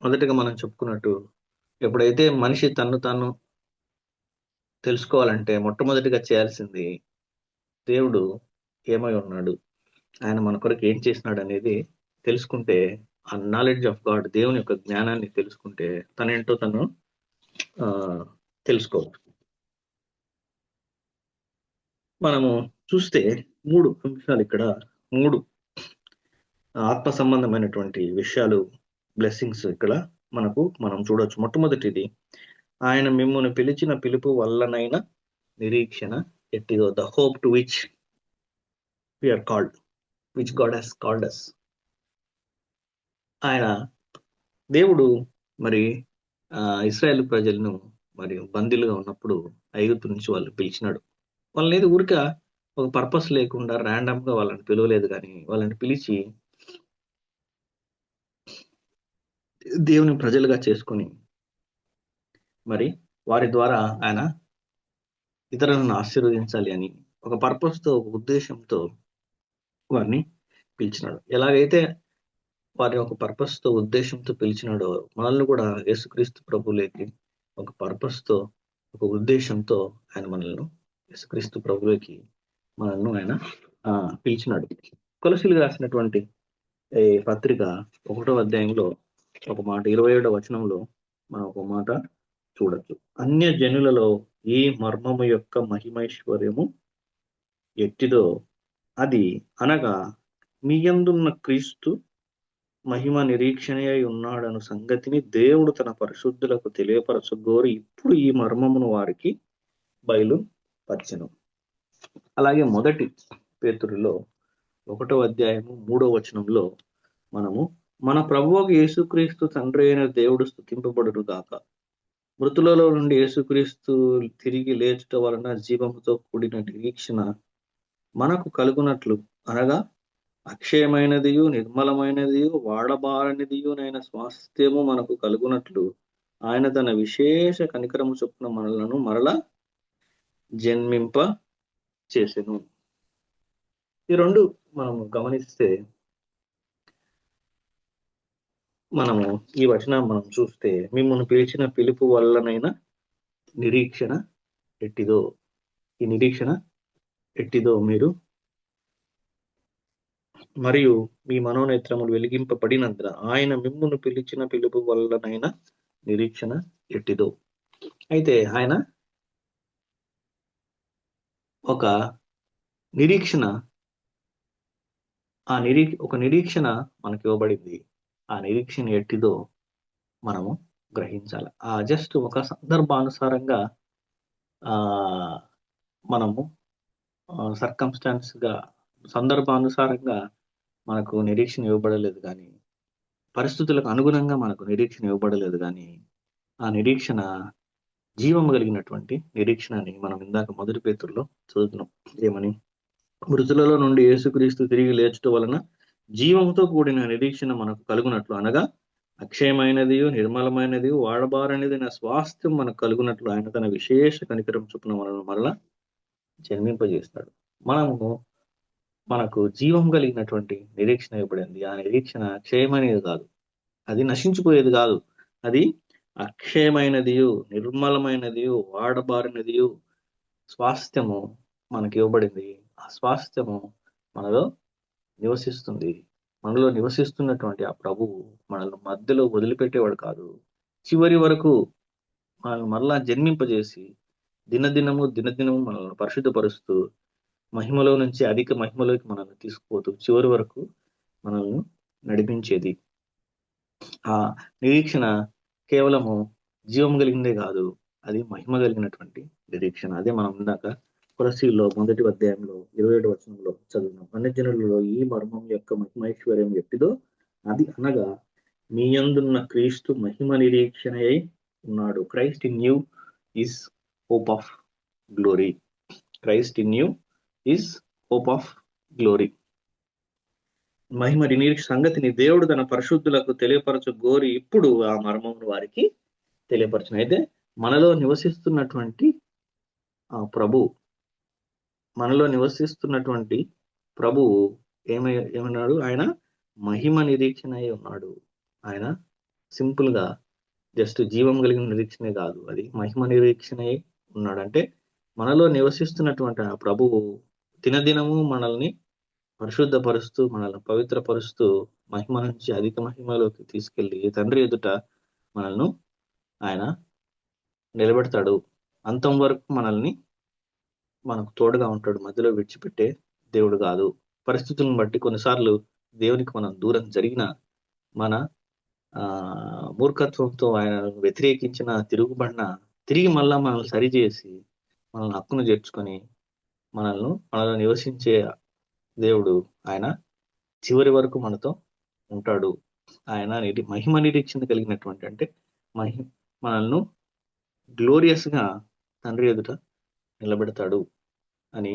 మొదటగా మనం చెప్పుకున్నట్టు, ఎప్పుడైతే మనిషి తన్ను తాను తెలుసుకోవాలంటే మొట్టమొదటిగా చేయాల్సింది దేవుడు ఏమై ఉన్నాడు, ఆయన మన కొరకు ఏం చేసినాడు అనేది తెలుసుకుంటే, ఆ నాలెడ్జ్ ఆఫ్ గాడ్, దేవుని యొక్క జ్ఞానాన్ని తెలుసుకుంటే తనేంటో తను తెలుసుకోవచ్చు. మనము చూస్తే 3 అంశాలు ఇక్కడ, 3 ఆత్మ సంబంధమైనటువంటి విషయాలు, బ్లెస్సింగ్స్ ఇక్కడ మనం చూడొచ్చు. మొట్టమొదటిది, ఆయన మిమ్మును పిలిచిన పిలుపు వల్లనైనా నిరీక్షణ ఎట్టిదో, the hope to which we are called, which God has called us. ఆయన దేవుడు మరి ఇశ్రాయేల్ ప్రజలను మరి బందీలుగా ఉన్నప్పుడు ఐగుప్తు నుంచి వాళ్ళు పిలిచినాడు. వాళ్ళని ఏది ఊరిక ఒక పర్పస్ లేకుండా ర్యాండమ్ గా వాళ్ళని పిలవలేదు, కానీ వాళ్ళని పిలిచి దేవుని ప్రజలుగా చేసుకొని మరి వారి ద్వారా ఆయన ఇతరులను ఆశీర్వదించాలి అని ఒక పర్పస్ తో, ఒక ఉద్దేశంతో వారిని పిలిచినాడు. ఎలాగైతే వారి ఒక పర్పస్ తో, ఉద్దేశంతో పిలిచినాడో మనల్ని కూడా యేసుక్రీస్తు ప్రభువులోకి ఒక పర్పస్ తో, ఒక ఉద్దేశంతో ఆయన మనల్ని యేసుక్రీస్తు ప్రభువులోకి మనల్ని ఆయన పిలిచినాడు. కొలసీలకు రాసినటువంటి ఈ పత్రిక 1వ అధ్యాయంలో ఒక మాట, 27వ వచనంలో మనం ఒక మాట చూడొచ్చు. అన్య జనులలో ఈ మర్మము యొక్క మహిమైశ్వర్యము ఎట్టిదో, అది అనగా మీ యందున్న క్రీస్తు మహిమ నిరీక్షణయై ఉన్నాడను సంగతిని దేవుడు తన పరిశుద్ధులకు తెలియపరచగోరి ఇప్పుడు ఈ మర్మమును వారికి బయలుపరచెను. అలాగే 1 పేతురులో 1వ అధ్యాయము 3వ వచనంలో మనము, మన ప్రభువుకు యేసుక్రీస్తు తండ్రి అయిన దేవుడు స్తుతింపబడును గాక, మృతులలో నుండి యేసుక్రీస్తు తిరిగి లేచుట వలన జీవముతో కూడిన నిరీక్షణ మనకు కలుగునట్లు, అనగా అక్షయమైనదియు నిర్మలమైనదియు వాడబారనిదియునైన స్వాస్థ్యము మనకు కలుగునట్లు ఆయన తన విశేష కనికరము చొప్పున మనలను మరలా జన్మింప చేసెను. ఈ 2 మనము గమనిస్తే, మనము ఈ వచనం మనం చూస్తే, మిమ్మల్ని పిలిచిన పిలుపు వల్లనైనా నిరీక్షణ ఎట్టిదో, ఈ నిరీక్షణ ఎట్టిదో మీరు మరియు మీ మనోనేత్రములు వెలిగింపబడినందున ఆయన మిమ్మును పిలిచిన పిలుపు వల్లనైనా నిరీక్షణ ఎట్టిదో. అయితే ఆయన ఒక నిరీక్షణ, ఒక నిరీక్షణ మనకి ఇవ్వబడింది. ఆ నిరీక్షణ ఎట్టిదో మనము గ్రహించాలి. జస్ట్ ఒక సందర్భానుసారంగా మనము సందర్భానుసారంగా మనకు నిరీక్షణ ఇవ్వబడలేదు, కానీ పరిస్థితులకు అనుగుణంగా మనకు నిరీక్షణ ఇవ్వబడలేదు, కానీ ఆ నిరీక్షణ జీవం కలిగినటువంటి నిరీక్షణని మనం ఇందాక మొదటి పేతురులో చదువుతున్నాం. ఏమని? మృతులలో నుండి యేసుక్రీస్తు తిరిగి లేచుట వలన జీవంతో కూడిన నిరీక్షణ మనకు కలుగునట్లు, అనగా అక్షయమైనది, నిర్మలమైనది, వాడబారనిది నా స్వాస్థ్యం మనకు కలుగునట్లు ఆయన తన విశేష కనికరం చొప్పున మనల్ని మరలా జన్మింపజేస్తాడు. మనకు జీవం కలిగినటువంటి నిరీక్షణ ఇవ్వబడింది. ఆ నిరీక్షణ అక్షయమైనది కాదు, అది నశించిపోయేది కాదు, అది అక్షయమైనది, నిర్మలమైనది, వాడబారినది స్వాస్థ్యము మనకి ఇవ్వబడింది. ఆ స్వాస్థ్యము మనలో నివసిస్తుంది. మనలో నివసిస్తున్నటువంటి ఆ ప్రభువు మనల్ని మధ్యలో వదిలిపెట్టేవాడు కాదు. చివరి వరకు మనల్ని మరలా జన్మింపజేసి దినదినము మనల్ని పరిశుద్ధపరుస్తూ మహిమలో నుంచి అధిక మహిమలోకి మనల్ని తీసుకుపోతూ చివరి వరకు మనల్ని నడిపించేది. ఆ నిరీక్షణ కేవలము జీవం కలిగిందే కాదు, అది మహిమ కలిగినటువంటి నిరీక్షణ. అదే మనం ఇందాక కొలస్సీల్లో 1వ అధ్యాయంలో 27వ వచనంలో చదివినాం. అన్యజనులలో ఈ మర్మం యొక్క మహిమైశ్వర్యం ఎట్టిదో, అది అనగా మీ యందున్న క్రీస్తు మహిమ నిరీక్షణయై ఉన్నాడు. Christ in you is hope of glory. Christ in you is hope of glory. మహిమ నిరీక్ష సంగతిని దేవుడు తన పరిశుద్ధులకు తెలియపరచు గోరి ఇప్పుడు ఆ మర్మమును వారికి తెలియపరచును. అయితే మనలో నివసిస్తున్నటువంటి ఆ ప్రభువు, మనలో నివసిస్తున్నటువంటి ప్రభువు ఏమన్నాడు? ఆయన మహిమ నిరీక్షణ అయి ఉన్నాడు. ఆయన సింపుల్ గా జస్ట్ జీవం కలిగిన నిరీక్షణే కాదు, అది మహిమ నిరీక్షణ అయి ఉన్నాడు. అంటే మనలో నివసిస్తున్నటువంటి ఆ ప్రభువు దినదినము మనల్ని పరిశుద్ధపరుస్తూ, మనల్ని పవిత్రపరుస్తూ మహిమ నుంచి అధిక మహిమలోకి తీసుకెళ్లి తండ్రి ఎదుట మనల్ని ఆయన నిలబెడతాడు. అంతం వరకు మనకు తోడుగా ఉంటాడు. మధ్యలో విడిచిపెట్టే దేవుడు కాదు. పరిస్థితులను బట్టి కొన్నిసార్లు దేవునికి మనం దూరం జరిగిన, మన మూర్ఖత్వంతో ఆయన వ్యతిరేకించిన, తిరుగుబడిన, తిరిగి మళ్ళా మనల్ని సరిచేసి మనల్ని హక్కును చేర్చుకొని మనలో నివసించే దేవుడు ఆయన చివరి వరకు మనతో ఉంటాడు. ఆయన మహిమ నిరీక్షణ కలిగినటువంటి, అంటే మనల్ని గ్లోరియస్ గా తండ్రి ఎదుట నిలబెడతాడు అని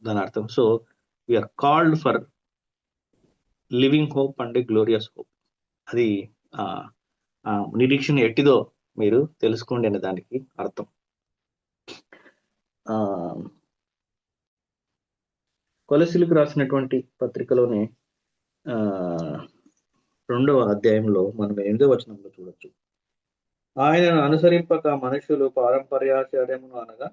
దాని అర్థం. So we are called for living hope and glorious hope. అది నిరీక్షణ ఎట్టిదో మీరు తెలుసుకోండి అనే దానికి అర్థం. కొలస్సీలకు రాసినటువంటి పత్రికలోనే 2వ అధ్యాయంలో మనం 8వ వచనంలో చూడొచ్చు. ఆయనను అనుసరింపక మనుషులు పారంపర్యాచార్యమును అనగా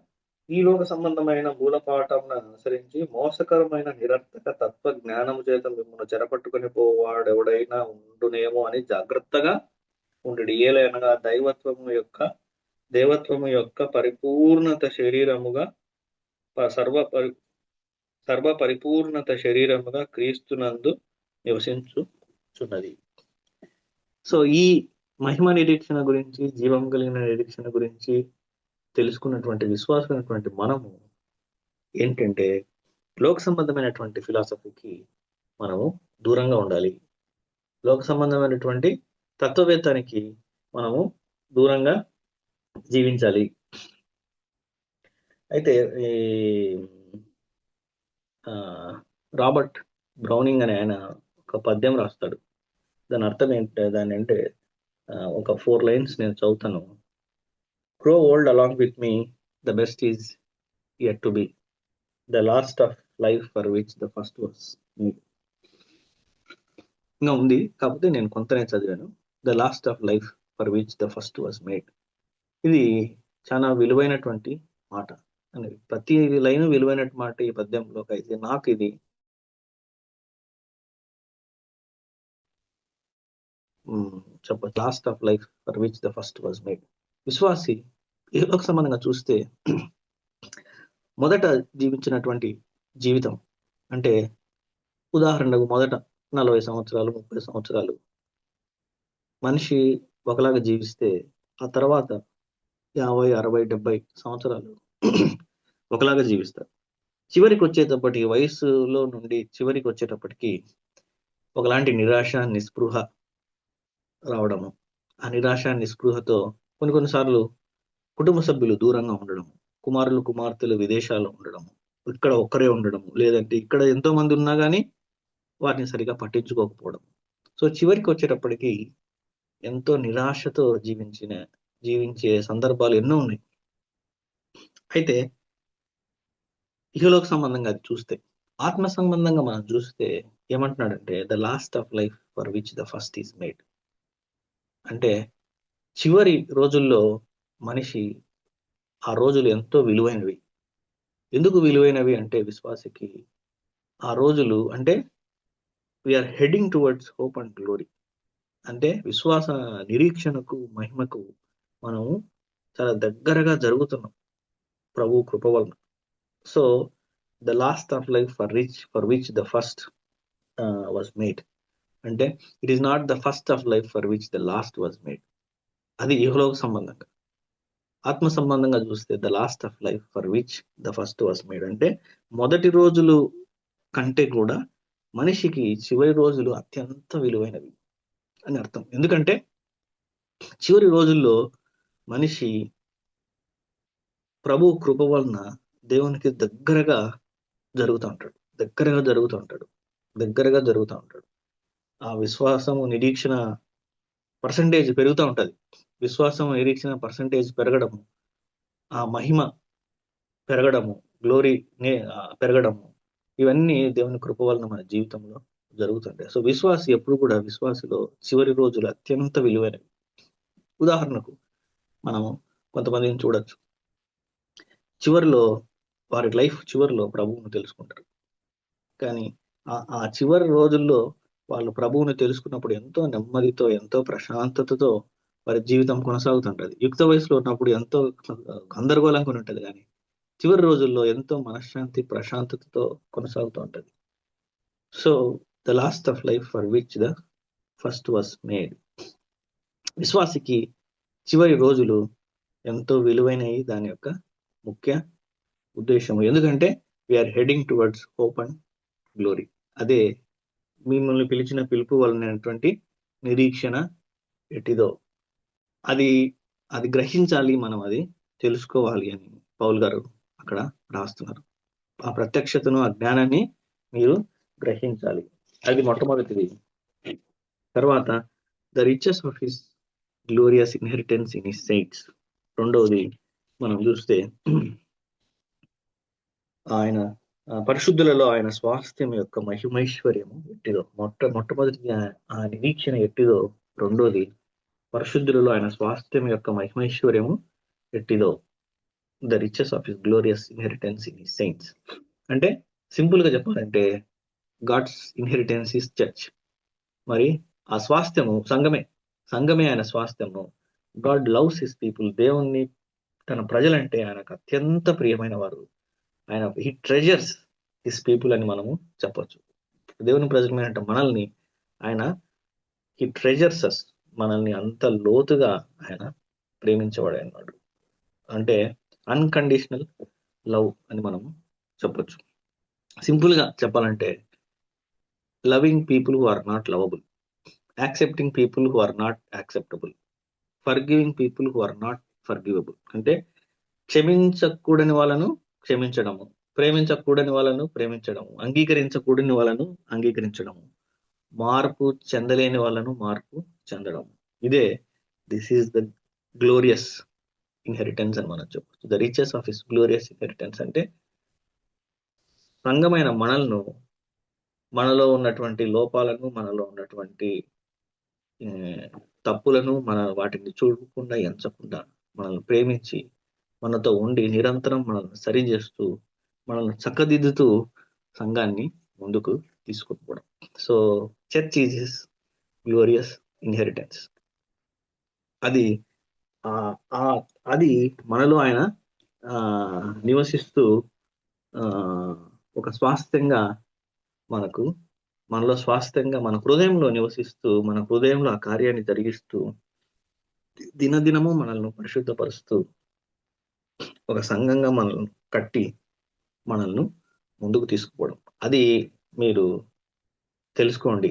ఈ లోక సంబంధమైన మూలపాఠమును అనుసరించి మోసకరమైన నిరర్థక తత్వ జ్ఞానము చేత మిమ్మల్ని చెరపట్టుకుని పోవాడెవడైనా ఉండునేమో అని జాగ్రత్తగా ఉండు. ఏలైనగా దేవత్వము యొక్క పరిపూర్ణత శరీరముగా సర్వ పరిపూర్ణత శరీరముగా క్రీస్తునందు నివసించుచున్నది. సో ఈ మహిమ నిరీక్షణ గురించి, జీవం కలిగిన నిరీక్షణ గురించి తెలుసుకున్నటువంటి విశ్వాసమైనటువంటి మనము ఏంటంటే, లోక సంబంధమైనటువంటి ఫిలాసఫీకి మనము దూరంగా ఉండాలి. లోక సంబంధమైనటువంటి తత్వవేత్తానికి మనము దూరంగా జీవించాలి. అయితే ఈ రాబర్ట్ బ్రౌనింగ్ అనే ఆయన ఒక పద్యం రాస్తాడు. దాని అర్థం అంటే ఒక 4 లైన్స్ నేను చదువుతాను. Grow old along with me, the best is yet to be, the last of life for which the first was made. ఇంకా ఉంది, కాకపోతే నేను కొంతనే చదివాను. The last of life for which the first was made. ఇది చాలా విలువైనటువంటి మాట అనేది, ప్రతి లైన్ విలువైన మాట ఈ పద్యంలోకి. అయితే నాకు ఇది చెప్ప last of life for which the first was made. విశ్వాసి ఏలోక సంబంధంగా చూస్తే మొదట జీవించినటువంటి జీవితం అంటే, ఉదాహరణకు మొదట 40 సంవత్సరాలు 30 సంవత్సరాలు మనిషి ఒకలాగా జీవిస్తే, ఆ తర్వాత 50 60 70 సంవత్సరాలు ఒకలాగా జీవిస్తారు. చివరికి వచ్చేటప్పటికి, వయసులో నుండి చివరికి వచ్చేటప్పటికి ఒకలాంటి నిరాశ నిస్పృహ రావడము. ఆ నిరాశ నిస్పృహతో కొన్నిసార్లు కుటుంబ సభ్యులు దూరంగా ఉండడము, కుమారులు కుమార్తెలు విదేశాల్లో ఉండడము, ఇక్కడ ఒక్కరే ఉండడము, లేదంటే ఇక్కడ ఎంతో మంది ఉన్నా కానీ వాటిని సరిగా పట్టించుకోకపోవడం. సో చివరికి వచ్చేటప్పటికి ఎంతో నిరాశతో జీవించే సందర్భాలు ఎన్నో ఉన్నాయి. అయితే ఇహలోక సంబంధంగా అది చూస్తే, ఆత్మ సంబంధంగా మనం చూస్తే ఏమంటున్నాడంటే, the last of life for which the first is made. అంటే చివరి రోజుల్లో మనిషి, ఆ రోజులు ఎంతో విలువైనవి. ఎందుకు విలువైనవి అంటే, విశ్వాసికి ఆ రోజులు అంటే we are heading towards hope and glory. అంటే విశ్వాస నిరీక్షణకు మహిమకు మనము చాలా దగ్గరగా జరుగుతున్నాం ప్రభు కృప వలన. So the last of life for which the first was made. అంటే it is not the first of life for which the last was made. అది ఇహలోక సంబంధంగా. ఆత్మ సంబంధంగా చూస్తే the last of life for which the first was made అంటే, మొదటి రోజులు కంటే కూడా మనిషికి చివరి రోజులు అత్యంత విలువైనవి అని అర్థం. ఎందుకంటే చివరి రోజుల్లో మనిషి ప్రభు కృప వలన దేవునికి దగ్గరగా జరుగుతూ ఉంటాడు. ఆ విశ్వాసము నిరీక్షణ పర్సంటేజ్ పెరుగుతూ ఉంటది. విశ్వాసం నిరీక్షణ పర్సంటేజ్ పెరగడము, ఆ మహిమ పెరగడము, గ్లోరీ పెరగడము, ఇవన్నీ దేవుని కృప వలన మన జీవితంలో జరుగుతుంటాయి. సో విశ్వాసి ఎప్పుడు కూడా, విశ్వాసిలో చివరి రోజులు అత్యంత విలువైనవి. ఉదాహరణకు మనము కొంతమందిని చూడొచ్చు, చివరిలో వారి లైఫ్ చివరిలో ప్రభువును తెలుసుకుంటారు. కానీ ఆ చివరి రోజుల్లో వాళ్ళు ప్రభువుని తెలుసుకున్నప్పుడు ఎంతో నెమ్మదితో, ఎంతో ప్రశాంతతతో వారి జీవితం కొనసాగుతుంటది. యుక్త వయసులో ఉన్నప్పుడు ఎంతో గందరగోళంగా ఉంటది, కానీ చివరి రోజుల్లో ఎంతో మనశ్శాంతి ప్రశాంతతతో కొనసాగుతూ ఉంటది. So the last of life for which the first was made. విశ్వాసికి చివరి రోజులు ఎంతో విలువైనవి, దాని యొక్క ముఖ్య ఉద్దేశము. ఎందుకంటే we are heading towards hope and glory. అదే మిమ్మల్ని పిలిచిన పిలుపు వలనటువంటి నిరీక్షణ ఎట్టిదో, అది గ్రహించాలి, మనం అది తెలుసుకోవాలి అని పౌల్ గారు అక్కడ రాస్తున్నారు. ఆ ప్రత్యక్షతను, ఆ జ్ఞానాన్ని మీరు గ్రహించాలి. అది మొట్టమొదటిది. తర్వాత the riches of his glorious inheritance in his saints. రెండవది మనం చూస్తే, ఆయన పరిశుద్ధులలో ఆయన స్వాస్థ్యం యొక్క మహిమైశ్వర్యము ఎట్టిదో. మొట్టమొదటి ఆ నిరీక్షణ ఎట్టిదో. రెండోది పరిశుద్ధులలో ఆయన స్వాస్థ్యం యొక్క మహిమైశ్వర్యము ఎట్టిదో. The riches of his glorious inheritance in his saints. అంటే సింపుల్ గా చెప్పాలంటే, గాడ్స్ ఇన్హెరిటెన్స్ ఇస్ చర్చ్. మరి ఆ స్వాస్థ్యము సంఘమే ఆయన స్వాస్థ్యము. God loves his people. దేవుణ్ణి, తన ప్రజలంటే ఆయనకు అత్యంత ప్రియమైన వారు. ఆయన హీ ట్రెజర్స్ హిస్ పీపుల్ అని మనము చెప్పొచ్చు. దేవుని ప్రజలమైన మనల్ని ఆయన హీ ట్రెజర్స్ అస్, మనల్ని అంత లోతుగా ఆయన ప్రేమించేవాడు అన్నాడు. అంటే అన్కండిషనల్ లవ్ అని మనము చెప్పొచ్చు. సింపుల్ గా చెప్పాలంటే, loving people who are not lovable, accepting people who are not acceptable, forgiving people who are not forgivable. అంటే క్షమించకూడని వాళ్ళను క్షమించడము, ప్రేమించకూడని వాళ్ళను ప్రేమించడము, అంగీకరించకూడని వాళ్ళను అంగీకరించడము, మార్పు చెందలేని వాళ్ళను మార్పు చెందడము. ఇదే this is the glorious inheritance అని మనం చెప్పచ్చు. The riches of his glorious inheritance అంటే సంఘమైన మనల్ని మనలో ఉన్నటువంటి లోపాలను, మనలో ఉన్నటువంటి తప్పులను వాటిని చూడకుండా, ఎంచకుండా మనల్ని ప్రేమించి, మనతో ఉండి నిరంతరం మనల్ని సరి చేస్తూ, మనల్ని చక్కదిద్దుతూ సంఘాన్ని ముందుకు తీసుకుపోవడం. So church is his glorious inheritance. అది అది మనలో ఆయన నివసిస్తూ ఒక స్వాస్థ్యంగా మనలో స్వాస్థ్యంగా మన హృదయంలో నివసిస్తూ, మన హృదయంలో ఆ కార్యాన్ని జరిగిస్తూ, దినదినము మనల్ని పరిశుద్ధపరుస్తూ, ఒక సంఘంగా మనల్ని కట్టి మనల్ని ముందుకు తీసుకుపోవడం. అది మీరు తెలుసుకోండి.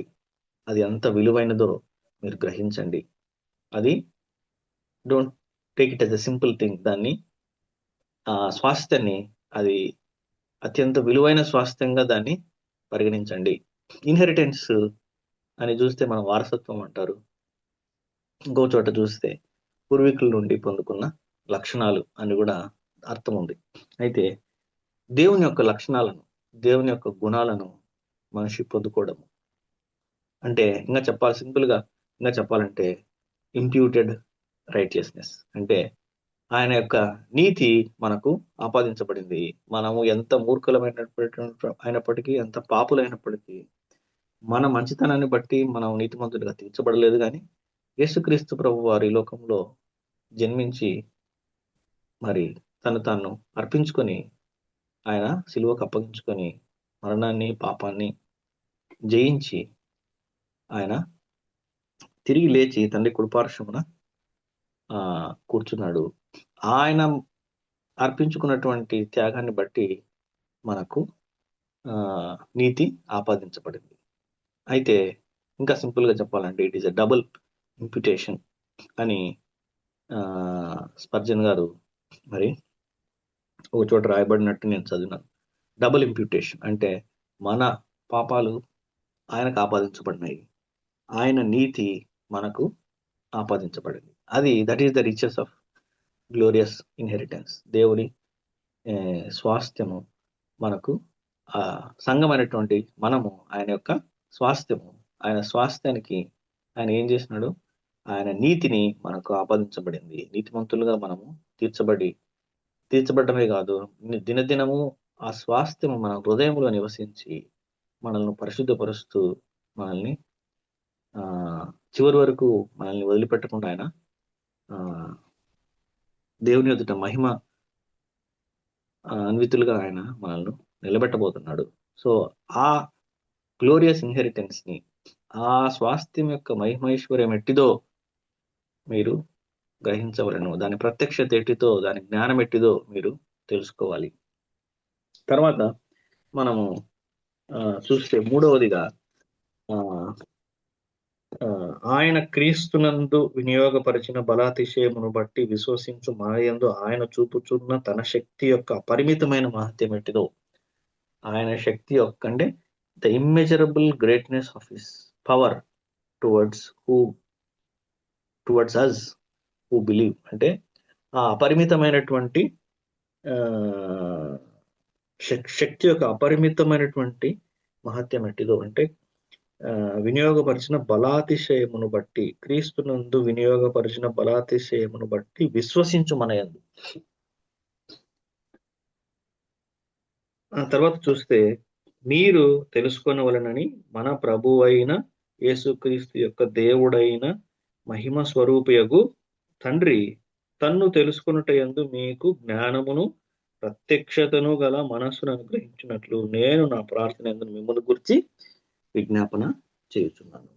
అది ఎంత విలువైనదో మీరు గ్రహించండి. అది don't take it as a simple thing. దాన్ని స్వాస్థ్యాన్ని అది అత్యంత విలువైన స్వాస్థ్యంగా దాన్ని పరిగణించండి. ఇన్హెరిటెన్స్ అని చూస్తే మనం వారసత్వం అంటారు. ఇంకో చోట చూస్తే పూర్వీకుల నుండి పొందుకున్న లక్షణాలు అని కూడా అర్థం ఉంది. అయితే దేవుని యొక్క లక్షణాలను, దేవుని యొక్క గుణాలను మనిషి పొందుకోవడము అంటే సింపుల్గా చెప్పాలంటే ఇంప్యూటెడ్ రైటియస్నెస్. అంటే ఆయన యొక్క నీతి మనకు ఆపాదించబడింది. మనము ఎంత అయినప్పటికీ, ఎంత పాపులైనప్పటికీ, మన మంచితనాన్ని బట్టి మనం నీతిమంతుడిగా తీర్చబడలేదు. కానీ యేసుక్రీస్తు ప్రభు వారి లోకంలో జన్మించి మరి తాను అర్పించుకొని, ఆయన సిలువకు అప్పగించుకొని, మరణాన్ని, పాపాన్ని జయించి ఆయన తిరిగి లేచి తండ్రి కుడిపార్శ్వమున కూర్చున్నాడు. ఆయన అర్పించుకున్నటువంటి త్యాగాన్ని బట్టి మనకు నీతి ఆపాదించబడింది. అయితే ఇంకా సింపుల్గా చెప్పాలంటే it is a double imputation అని స్పర్జన్ గారు మరి ఒక చోట రాయబడినట్టు నేను చదివినాను. డబుల్ ఇంప్యూటేషన్ అంటే మన పాపాలు ఆయనకు ఆపాదించబడినాయి, ఆయన నీతి మనకు ఆపాదించబడింది. That is the riches of glorious inheritance. దేవుని స్వాస్థ్యము మనకు సంఘమైనటువంటి మనము ఆయన యొక్క స్వాస్థ్యము. ఆయన స్వాస్థ్యానికి ఆయన ఏం చేసినాడు? ఆయన నీతిని మనకు ఆపాదించబడింది. నీతిమంతులుగా మనము తీర్చబడమే కాదు, దినదినము ఆ స్వాస్థ్యము మన హృదయంలో నివసించి మనల్ని పరిశుద్ధపరుస్తూ, మనల్ని చివరి వరకు మనల్ని వదిలిపెట్టకుండా ఆయన దేవుని ఎదుట మహిమ అన్వితులుగా ఆయన మనల్ని నిలబెట్టబోతున్నాడు. సో ఆ గ్లోరియస్ ఇన్హెరిటెన్స్ ని, ఆ స్వాస్థ్యం యొక్క మహిమైశ్వర్యం ఎట్టిదో మీరు గ్రహించవలను. దాని ప్రత్యక్షత ఎట్టిదో, దాని జ్ఞానం ఎట్టిదో మీరు తెలుసుకోవాలి. తర్వాత మనము చూస్తే మూడవదిగా ఆయన క్రీస్తునందు వినియోగపరిచిన బలాతిశయమును బట్టి విశ్వసించు మనయందు ఆయన చూపుచున్న తన శక్తి యొక్క అపరిమితమైన మహత్యం ఎట్టిదో. ఆయన శక్తి యొక్క అంటే the immeasurable greatness of his power towards us who believe. అంటే ఆ అపరిమితమైనటువంటి శక్తి యొక్క అపరిమితమైనటువంటి మహత్యం ఎట్టిదో అంటే వినియోగపరిచిన బలాతిశయమును బట్టి, క్రీస్తునందు వినియోగపరిచిన బలాతిశయమును బట్టి విశ్వసించు మనయందు. ఆ తర్వాత చూస్తే మీరు తెలుసుకొనవలెనని మన ప్రభువు అయిన యేసుక్రీస్తు యొక్క దేవుడైన మహిమ స్వరూపియగు తండ్రి తన్ను తెలుసుకొనుటయందు మీకు జ్ఞానమును ప్రత్యక్షతను గల మనస్సును అనుగ్రహించినట్లు నేను నా ప్రార్థన యందు మిమ్మల్ని గురించి విజ్ఞాపన చేయుచున్నాను.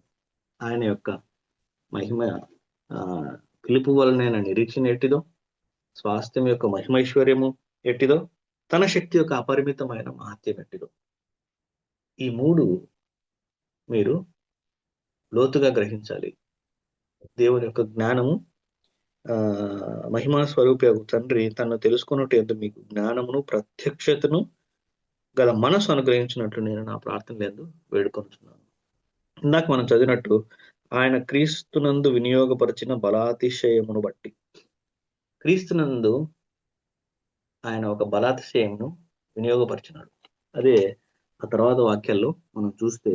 ఆయన యొక్క మహిమ పిలుపు వలన నిరీక్షణ ఎట్టిదో, స్వాస్థ్యం యొక్క మహిమైశ్వర్యము ఎట్టిదో, తన శక్తి యొక్క అపరిమితమైన మహత్యం ఎట్టిదో, ఈ మూడు మీరు లోతుగా గ్రహించాలి. దేవుని యొక్క జ్ఞానము, మహిమా స్వరూప తండ్రి తను తెలుసుకున్నట్టు మీకు జ్ఞానమును ప్రత్యక్షతను గల మనసు అనుగ్రహించినట్లు నేను నా ప్రార్థన లేదు వేడుకొనుచున్నాను. ఇందాక మనం చదివినట్టు ఆయన క్రీస్తునందు వినియోగపరిచిన బలాతిశయమును బట్టి, క్రీస్తునందు ఆయన ఒక బలాతిశయమును వినియోగపరిచినాడు. అదే ఆ తర్వాత వాక్యాల్లో మనం చూస్తే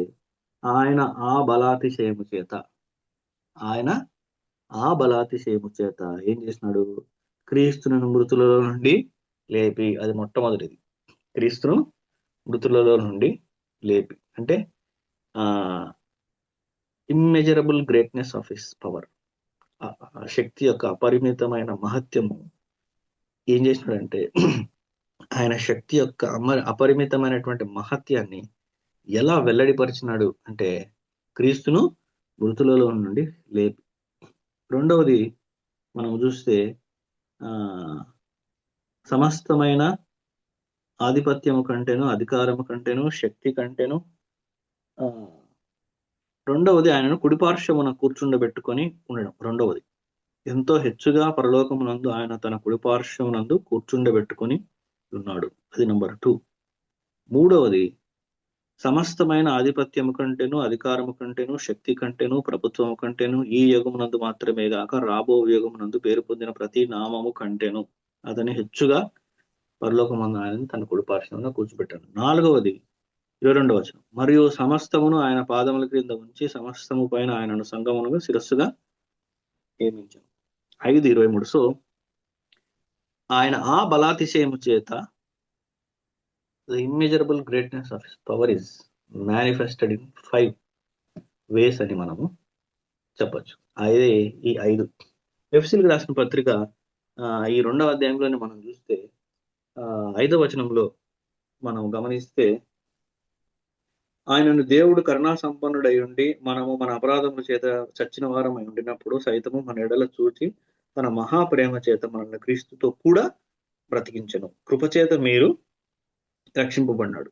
ఆయన ఆ బలాతిశయము చేత ఆయన ఆ బలాతిశయము చేత ఏం చేసినాడు? క్రీస్తును మృతులలో నుండి లేపి, అది మొట్టమొదటిది. క్రీస్తును మృతులలో నుండి లేపి అంటే immeasurable greatness of his power, శక్తి యొక్క అపరిమితమైన మహత్యము ఏం చేసినాడంటే ఆయన శక్తి యొక్క అపరిమితమైనటువంటి మహత్యాన్ని ఎలా వెల్లడిపరిచినాడు అంటే క్రీస్తును మృతులలో నుండి లేపి. రెండవది మనం చూస్తే సమస్తమైన ఆధిపత్యము కంటేను, అధికారము కంటేను, శక్తి కంటేను రెండవది ఆయనను కుడిపార్శ్వమున కూర్చుండబెట్టుకొని ఉండడం. రెండవది ఎంతో హెచ్చుగా పరలోకమునందు ఆయన తన కుడిపార్శ్వమునందు కూర్చుండబెట్టుకొని ఉన్నాడు. అది నంబర్ 2. మూడవది సమస్తమైన ఆధిపత్యము కంటేను, అధికారము కంటేను, శక్తి కంటేను, ప్రభుత్వము కంటేను ఈ యుగమునందు మాత్రమే గాక రాబో యుగమునందు పేరు పొందిన ప్రతి నామము కంటేను అతని హెచ్చుగా పరలోకమందు ఆయన తన కుడిపార్శ్వమున కూర్చోబెట్టాడు. నాలుగవది 22వ వచనం, మరియు సమస్తమును ఆయన పాదముల క్రింద ఉంచి సమస్తము పైన ఆయనను సంగమునుగా శిరస్సుగా నియమించాను. 5:23. సో ఆయన ఆ బలాతిశయము చేత the immeasurable greatness of his power is manifested in 5 ways అని మనము చెప్పచ్చు. అదే ఈ 5. ఎఫెసీయులకు రాసిన పత్రిక ఈ 2వ అధ్యాయంలోనే మనం చూస్తే 5వ వచనంలో మనం గమనిస్తే ఆయనను దేవుడు కరుణా సంపన్నుడై ఉండి మనము మన అపరాధముల చేత చచ్చిన వారమై ఉండినప్పుడు సైతము మన ఎడల చూచి తన మహాప్రేమ చేత మనల్ని క్రీస్తుతో కూడా బ్రతికించెను. కృపచేత మీరు రక్షింపబడినాడు.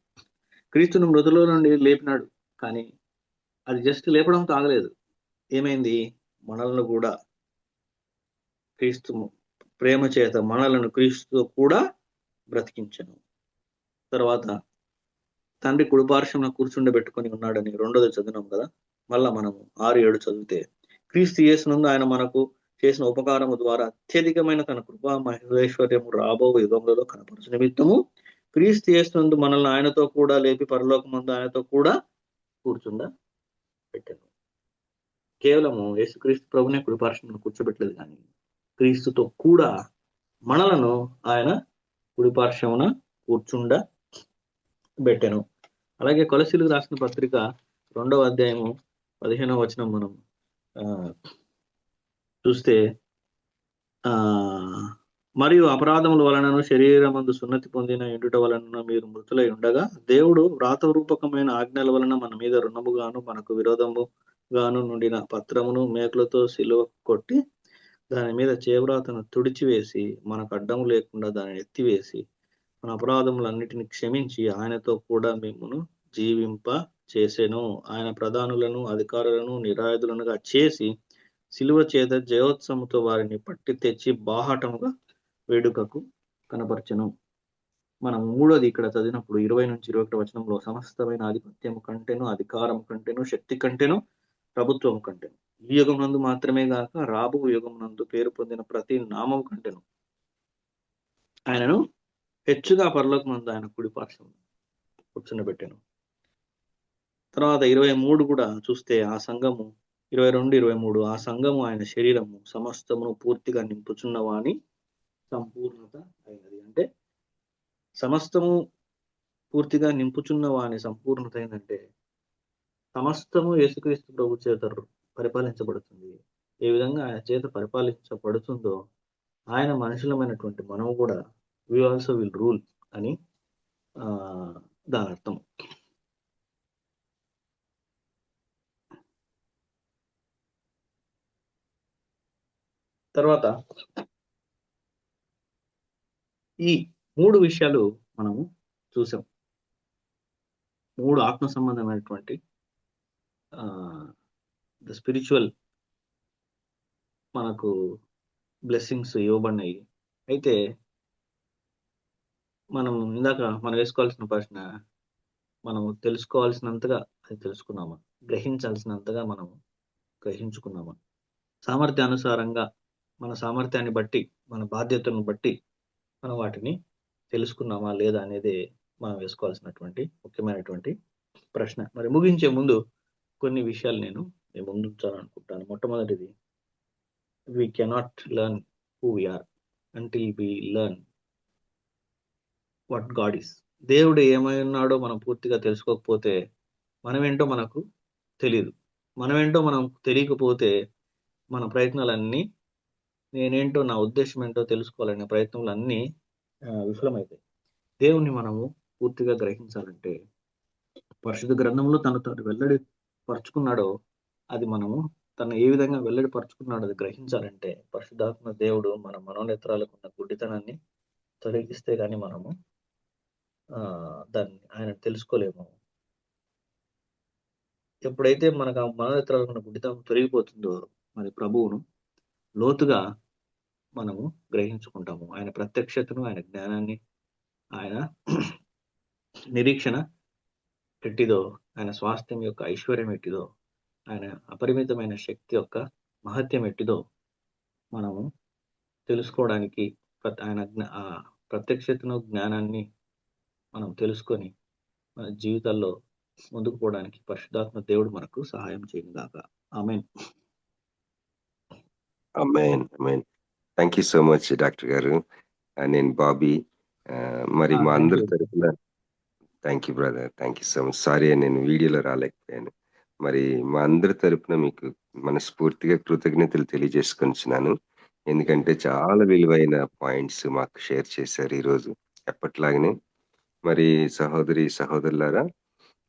క్రీస్తును మృతుల నుండి లేపినాడు. కానీ అది జస్ట్ లేపడంతో ఆగలేదు. ఏమైంది? మనల్ని కూడా క్రీస్తు ప్రేమ చేత మనలను క్రీస్తుతో కూడా బ్రతికించను. తర్వాత తండ్రి కుడిపార్శ్వమున కూర్చుండబెట్టుకొని ఉన్నాడని 2వది చదివినాం కదా. మళ్ళా మనము 6-7 చదివితే క్రీస్తు యేసునందు ఆయన మనకు చేసిన ఉపకారము ద్వారా అత్యధికమైన తన కృపా మహేశ్వర్యము రాబో యుగములలో కనపరచు నిమిత్తము క్రీస్తు యేసునందు మనల్ని ఆయనతో కూడా లేపి పరలోకమందు ఆయనతో కూడా కూర్చుండబెట్టాను. కేవలము యేసుక్రీస్తు ప్రభునే కుడిపార్శ్వమున కూర్చోబెట్టలేదు, కానీ క్రీస్తుతో కూడా మనలను ఆయన కుడిపార్శ్వమున కూర్చుండబెట్టెను. అలాగే కొలసీలకు రాసిన పత్రిక 2వ అధ్యాయము 15వ వచనం మనం చూస్తే మరియు అపరాధముల వలనను శరీరమందు సున్నతి పొందిన ఎండుట వలన మీరు మృతులై ఉండగా దేవుడు వ్రాతరూపకమైన ఆజ్ఞల వలన మన మీద రుణముగాను మనకు విరోధముగాను నుండిన పత్రమును మేకులతో సిలువ కొట్టి దాని మీద చేవ్రాతను తుడిచివేసి మనకు అడ్డము లేకుండా దాన్ని ఎత్తివేసి మన అపరాధములన్నిటిని క్షమించి ఆయనతో కూడా మిమ్మును జీవింప చేసెను. ఆయన ప్రధానులను అధికారులను నిరాయుధులనుగా చేసి సిలువ చేత జయోత్సవముతో వారిని పట్టి తెచ్చి బాహాటముగా వేడుకకు కనపరచెను. మనం 3వది ఇక్కడ చదివినప్పుడు 20-21 వచనంలో సమస్తమైన ఆధిపత్యము కంటేను, అధికారం కంటేను, శక్తి కంటేను, ప్రభుత్వం కంటేను ఈ యుగం నందు మాత్రమే గాక రాబో యుగం నందు పేరు పొందిన ప్రతి నామం కంటేను ఆయనను హెచ్చుగా పరలోకమందు ఆయన కుడిపార్శ్వమున కూర్చుండబెట్టాను. తర్వాత 23 కూడా చూస్తే ఆ సంఘము 22-23 ఆ సంఘము ఆయన శరీరము సమస్తమును పూర్తిగా నింపుచున్నవాని సంపూర్ణత అయినది. అంటే సమస్తము పూర్తిగా నింపుచున్న వాని సంపూర్ణత ఏంటంటే సమస్తము యేసుక్రీస్తు ప్రభు చేత పరిపాలించబడుతుంది. ఏ విధంగా ఆయన చేత పరిపాలించబడుతుందో ఆయన మనుషులమైనటువంటి మనము కూడా వి ఆల్సో విల్ రూల్ అని దాని అర్థం. తర్వాత ఈ 3 విషయాలు మనము చూసాం. 3 ఆత్మ సంబంధమైనటువంటి ద స్పిరిచువల్ మనకు బ్లెస్సింగ్స్ ఇవ్వబడినాయి. అయితే మనం ఇందాక మనం వేసుకోవాల్సిన ప్రశ్న, మనము తెలుసుకోవాల్సినంతగా అది తెలుసుకున్నామా? గ్రహించాల్సినంతగా మనం గ్రహించుకున్నామా? సామర్థ్యానుసారంగా మన సామర్థ్యాన్ని బట్టి మన బాధ్యతను బట్టి మనం వాటిని తెలుసుకున్నామా లేదా అనేది మనం వేసుకోవాల్సినటువంటి ముఖ్యమైనటువంటి ప్రశ్న. మరి ముగించే ముందు కొన్ని విషయాలు నేను మీ ముందు ఉంచాలనుకుంటాను. మొట్టమొదటిది, we cannot learn who we are until we learn what God is. దేవుడు ఏమై ఉన్నాడో మనం పూర్తిగా తెలుసుకోకపోతే మనమేంటో మనకు తెలియదు. మనమేంటో మనం తెలియకపోతే మన ప్రయత్నాలన్నీ, నేనేంటో నా ఉద్దేశం ఏంటో తెలుసుకోవాలనే ప్రయత్నాలన్నీ విఫలమవుతాయి. దేవుణ్ణి మనము పూర్తిగా గ్రహించాలంటే పరిశుద్ధ గ్రంథంలో తను వెల్లడి పరుచుకున్నాడో అది మనము తను ఏ విధంగా వెల్లడి పరుచుకున్నాడో అది గ్రహించాలంటే పరిశుద్ధాత్మ దేవుడు మన మనోనేత్రాలకు ఉన్న గుడ్డితనాన్ని తొలగిస్తే గాని మనము దాన్ని ఆయన తెలుసుకోలేము. ఎప్పుడైతే మనకు ఆ మనోనేత్రాలకు ఉన్న గుడ్డితనం తొలగిపోతుందో మరి ప్రభువును లోతుగా మనము గ్రహించుకుంటాము. ఆయన ప్రత్యక్షతను, ఆయన జ్ఞానాన్ని, ఆయన నిరీక్షణ ఎట్టిదో, ఆయన స్వాస్థ్యం యొక్క ఐశ్వర్యం ఎట్టిదో, ఆయన అపరిమితమైన శక్తి యొక్క మహత్యం ఎట్టిదో మనము తెలుసుకోవడానికి ఆయన ప్రత్యక్షతను, జ్ఞానాన్ని మనం తెలుసుకొని మన జీవితాల్లో ముందుకు పోవడానికి పరిశుద్ధాత్మ దేవుడు మనకు సహాయం చేయనుగాక. Amen.
Amen. Amen. Thank you so much doctor గారు. నేను బాబీ. మరి మా అందరి తరఫున thank you brother. Thank you so much. Sorry నేను వీడియోలో రాలేకపోయాను. మరి మా అందరి తరఫున మీకు మనస్ఫూర్తిగా కృతజ్ఞతలు తెలియజేసుకొనిచున్నాను. ఎందుకంటే చాలా విలువైన పాయింట్స్ మాకు షేర్ చేశారు ఈరోజు ఎప్పట్లాగనే. మరి సహోదరి సహోదరులారా,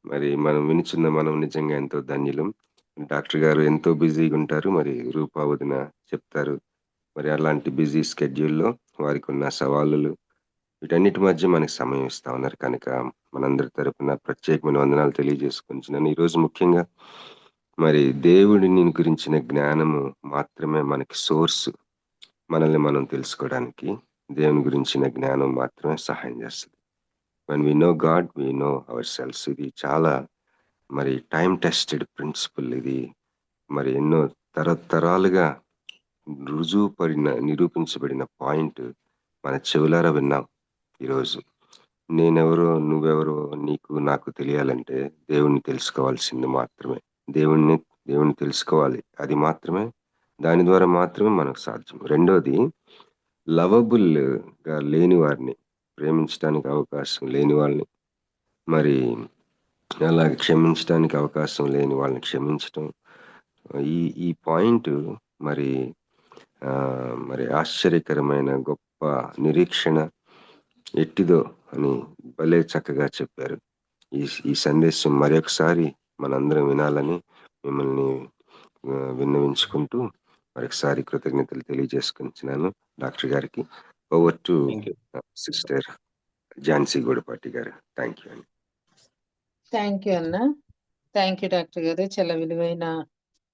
మరి మనం వినుచున్న మనం నిజంగా ఎంతో ధన్యులం. డాక్టర్ గారు ఎంతో బిజీగా ఉంటారు, మరి రూపా వదిన చెప్తారు. మరి అలాంటి బిజీ స్కెడ్యూల్లో వారికి ఉన్న సవాళ్ళలు వీటన్నిటి మధ్య మనకి సమయం ఇస్తా ఉన్నారు కనుక మనందరి తరపున ప్రత్యేకమైన వందనాలు తెలియజేసుకుంటున్నాను. ఈరోజు ముఖ్యంగా మరి దేవుడిని గురించిన జ్ఞానము మాత్రమే మనకి సోర్స్. మనల్ని మనం తెలుసుకోవడానికి దేవుని గురించిన జ్ఞానం మాత్రమే సహాయం చేస్తుంది. when we know God, we know ourselves. ఇది చాలా మరి టైం టెస్టెడ్ ప్రిన్సిపల్. ఇది మరి ఎన్నో తరతరాలుగా నిరూపించబడిన పాయింట్ మన చెవులారా విన్నాం. ఈరోజు నేనెవరో నువ్వెవరో నీకు నాకు తెలియాలంటే దేవుణ్ణి తెలుసుకోవాల్సింది మాత్రమే. దేవుణ్ణి తెలుసుకోవాలి. అది మాత్రమే, దాని ద్వారా మాత్రమే మనకు సాధ్యం. రెండోది, లవబుల్గా లేని వారిని ప్రేమించడానికి అవకాశం లేని వాళ్ళని, మరి అలాగే క్షమించడానికి అవకాశం లేని వాళ్ళని క్షమించటం. ఈ పాయింట్ మరి ఆశ్చర్యకరమైన గొప్ప నిరీక్షణ ఎట్టిదో అని భలే చక్కగా చెప్పారు. ఈ సందేశం మరొకసారి మనందరం వినాలని మిమ్మల్ని విన్నవించుకుంటూ మరొకసారి కృతజ్ఞతలు తెలియజేసుకుంటున్నాను డాక్టర్ గారికి. Over to sister Jhansi Gudapati గారు. థ్యాంక్ యూ అండి.
థ్యాంక్ యూ అన్న. థ్యాంక్ యూ డాక్టర్ గారు. చాలా విలువైన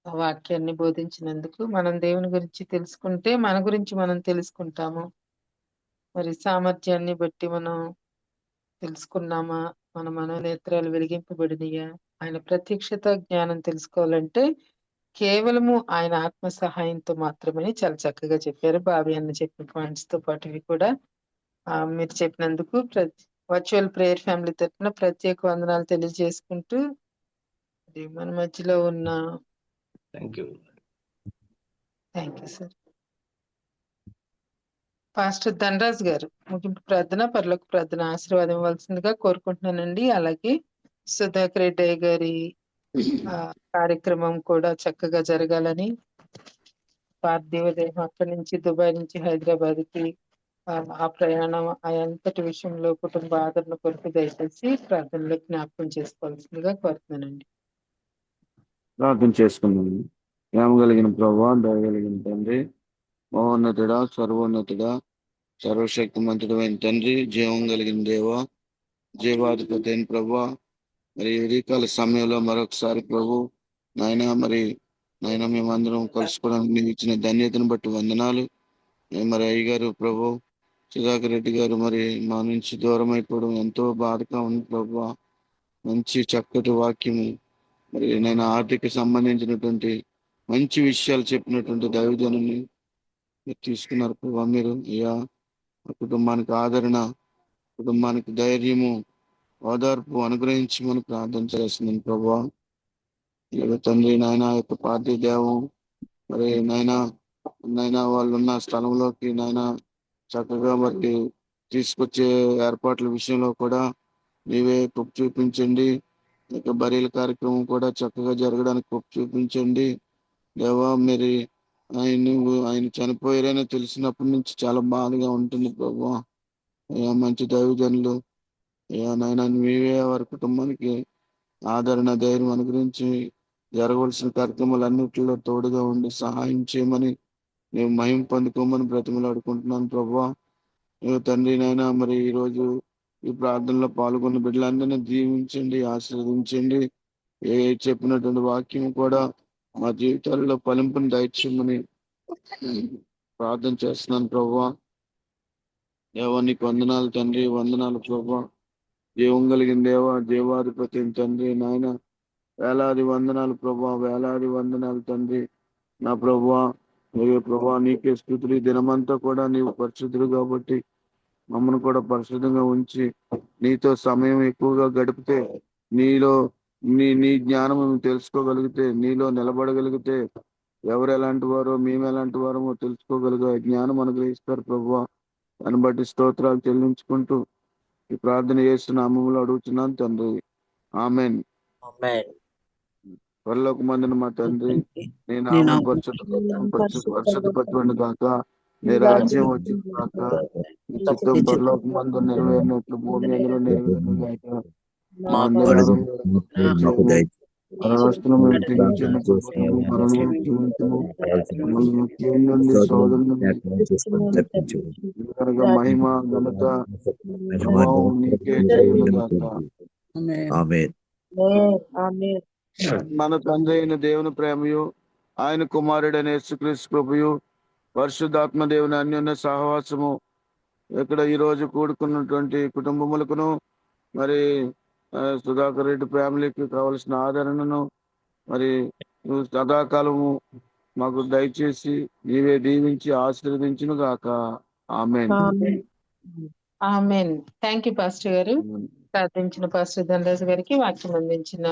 వాక్యాన్ని బోధించినందుకు. మనం దేవుని గురించి తెలుసుకుంటే మన గురించి మనం తెలుసుకుంటాము. మరి సామర్థ్యాన్ని బట్టి మనం తెలుసుకున్నామా, మన మనోనేత్రాలు వెలిగింపబడినయా, ఆయన ప్రత్యక్షత జ్ఞానం తెలుసుకోవాలంటే కేవలము ఆయన ఆత్మ సహాయంతో మాత్రమే. చాలా చక్కగా చెప్పారు. బాబీ అన్న చెప్పిన పాయింట్స్ తో పాటు ఇవి కూడా మీరు చెప్పినందుకు వర్చువల్ ప్రేయర్ ఫ్యామిలీ తరఫున ప్రత్యేక వందనాలు తెలియజేసుకుంటూ మన మధ్యలో ఉన్న
thank you
sir pastor Dhanraj గారు ముగింపు ప్రార్థన, పరలోక ప్రార్థన ఆశీర్వాదం ఇవ్వాల్సిందిగా కోరుకుంటున్నానండి. అలాగే సుధాకర్ రెడ్డి గారి కార్యక్రమం కూడా చక్కగా జరగాలని, పార్థివ దేహం అక్కడి నుంచి దుబాయ్ నుంచి హైదరాబాద్ కి ఆ ప్రయాణం అంతటి విషయంలో కుటుంబ ఆదరణ కొరకు దయచేసి ప్రార్థనలో జ్ఞాపకం చేసుకోవాల్సిందిగా కోరుతున్నానండి.
ప్రార్థన చేసుకున్నాను. ప్రేమ కలిగిన ప్రభా, దయగలిగిన తండ్రి, మహోన్నతుడా, సర్వోన్నతుడా, సర్వశక్తిమంతుడైన తండ్రి, జీవం కలిగిన దేవా, జీవాధిపతి అయిన ప్రభా, మరి ఉదయకాల సమయంలో మరొకసారి ప్రభు నాయన మేమందరం కలుసుకోవడానికి నీవు ఇచ్చిన ధన్యతను బట్టి వందనాలు. మరి అయ్యగారు ప్రభు సుధాకర్ రెడ్డి గారు మరి మా నుంచి దూరం అయిపోవడం ఎంతో బాధగా ఉంది ప్రభు. మంచి చక్కటి వాక్యము, మరి నేను ఆర్థిక సంబంధించినటువంటి మంచి విషయాలు చెప్పినటువంటి దైవజనుని మీరు తీసుకున్నారు ప్రభా. మీరు అయ్యా కుటుంబానికి ఆదరణ, కుటుంబానికి ధైర్యము, ఓదార్పు అనుగ్రహించమని ప్రార్థన చేస్తున్నాను ప్రభా. తండ్రి నాయన యొక్క పార్టీ దేవం మరి నైనా వాళ్ళు ఉన్న స్థలంలోకి నాయన చక్కగా మరి తీసుకొచ్చే ఏర్పాట్ల విషయంలో కూడా నీవే కృప చూపించండి. ఇక బరీల కార్యక్రమం కూడా చక్కగా జరగడానికి కృప చూపించండి దేవా. మరి ఆయన చనిపోయారని తెలిసినప్పటి నుంచి చాలా బాధగా ఉంటుంది ప్రభా. మంచి దైవజనులు నాయన నీవే వారి కుటుంబానికి ఆదరణ ధైర్యం అనుగ్రహించి జరగవలసిన కార్యక్రమాలన్నింటిలో తోడుగా ఉండి సహాయం చేయమని నేను మహిమ పొందుకోమని బ్రతిమలాడుకుంటున్నాను ప్రభా. తండ్రి నాయన మరి ఈరోజు ఈ ప్రార్థనలో పాల్గొన్న బిడ్డలందరినీ దీవించండి, ఆశీర్వదించండి. చెప్పినటువంటి వాక్యం కూడా మా జీవితాల్లో ఫలింపుని దయచేయమని ప్రార్థన చేస్తున్నాను ప్రభా. నీకు వందనాలు తండ్రి, వందనాలు ప్రభా. జీవం కలిగిన దేవా, జీవాధిపతి తండ్రి నాయన వేలాది వందనాలు ప్రభా, వేలాది వందనాలు తండ్రి నా ప్రభా. ప్రభా నీకే స్తుతులు. దినమంతా కూడా నీవు పరిశుద్ధుడు కాబట్టి మమ్మల్ని కూడా పరిశుద్ధంగా ఉంచి నీతో సమయం ఎక్కువగా గడిపితే నీలో నీ జ్ఞానం తెలుసుకోగలిగితే, నీలో నిలబడగలిగితే ఎవరు ఎలాంటి వారో మేము ఎలాంటి వారమో తెలుసుకోగలిగే జ్ఞానం అనుగ్రహిస్తారు ప్రభువా. దాన్ని బట్టి స్తోత్రాలు చెల్లించుకుంటూ ఈ ప్రార్థన చేస్తున్న నామములో అడుగుతున్నాను తండ్రి, ఆమెన్. పరలోకమందున మా తండ్రి, నీ నామం పరిశుద్ధపరచబడును గాక, నీ రాజ్యం వచ్చిన గాక, నీ చిత్తం పరలోకమందు నెరవేరినట్లు భూమి అందులో నెరవేరును గాక. వస్తువులు మేము క్షమించండి ప్రభువు, మనల్ని క్షమించుము. నుండి సోదరు నుండి మహిమ ఘనత ప్రభావం నీకే చెందును గాక. మన తండ్రి అయిన దేవుని ప్రేమయు, ఆయన కుమారుడైన యేసుక్రీస్తు ప్రభుయు, పరిశుద్ధాత్మ దేవుని అన్యోన్య సహవాసము ఇక్కడ ఈ రోజు కూడుకున్నటువంటి కుటుంబములకును మరి సుధాకర్ రెడ్డి ఫ్యామిలీకి కావలసిన ఆదరణను మరి నువ్వు సదాకాలము మాకు దయచేసి నీవే దీవించి ఆశీర్వదించును గాక. ఆమేన్.
ఆమేన్. థ్యాంక్ యూ పాస్టర్ గారు. ప్రార్థించిన పాస్టర్ ధనరాజు గారికి, వాక్యం అందించిన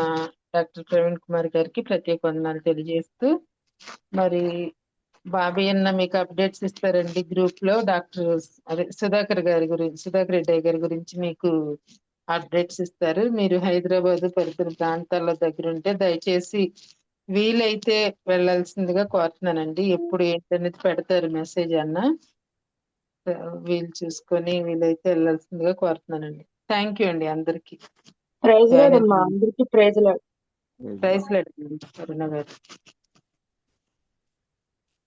డాక్టర్ ప్రవీణ్ కుమార్ గారికి ప్రత్యేక వందనాలు తెలియజేస్తూ, మరి బాబీ అన్న మీకు అప్డేట్స్ ఇస్తారండి గ్రూప్ లో. సుధాకర్ రెడ్డి గారి గురించి మీకు అప్డేట్స్ ఇస్తారు. మీరు హైదరాబాద్ పరిసర ప్రాంతాల దగ్గర ఉంటే దయచేసి వీలైతే వెళ్ళాల్సిందిగా కోరుతున్నానండి. ఎప్పుడు ఏంటనేది పెడతారు మెసేజ్ అన్న, వీలు చూసుకొని వీలైతే వెళ్ళాల్సిందిగా కోరుతున్నానండి. థ్యాంక్ యూ అండి అందరికి.
ప్రైజ్ లార్డ్ అమ్మా, అందరికీ ప్రైజ్ లార్డ్.
ప్రైజ్ లార్డ్ అరుణ గారు.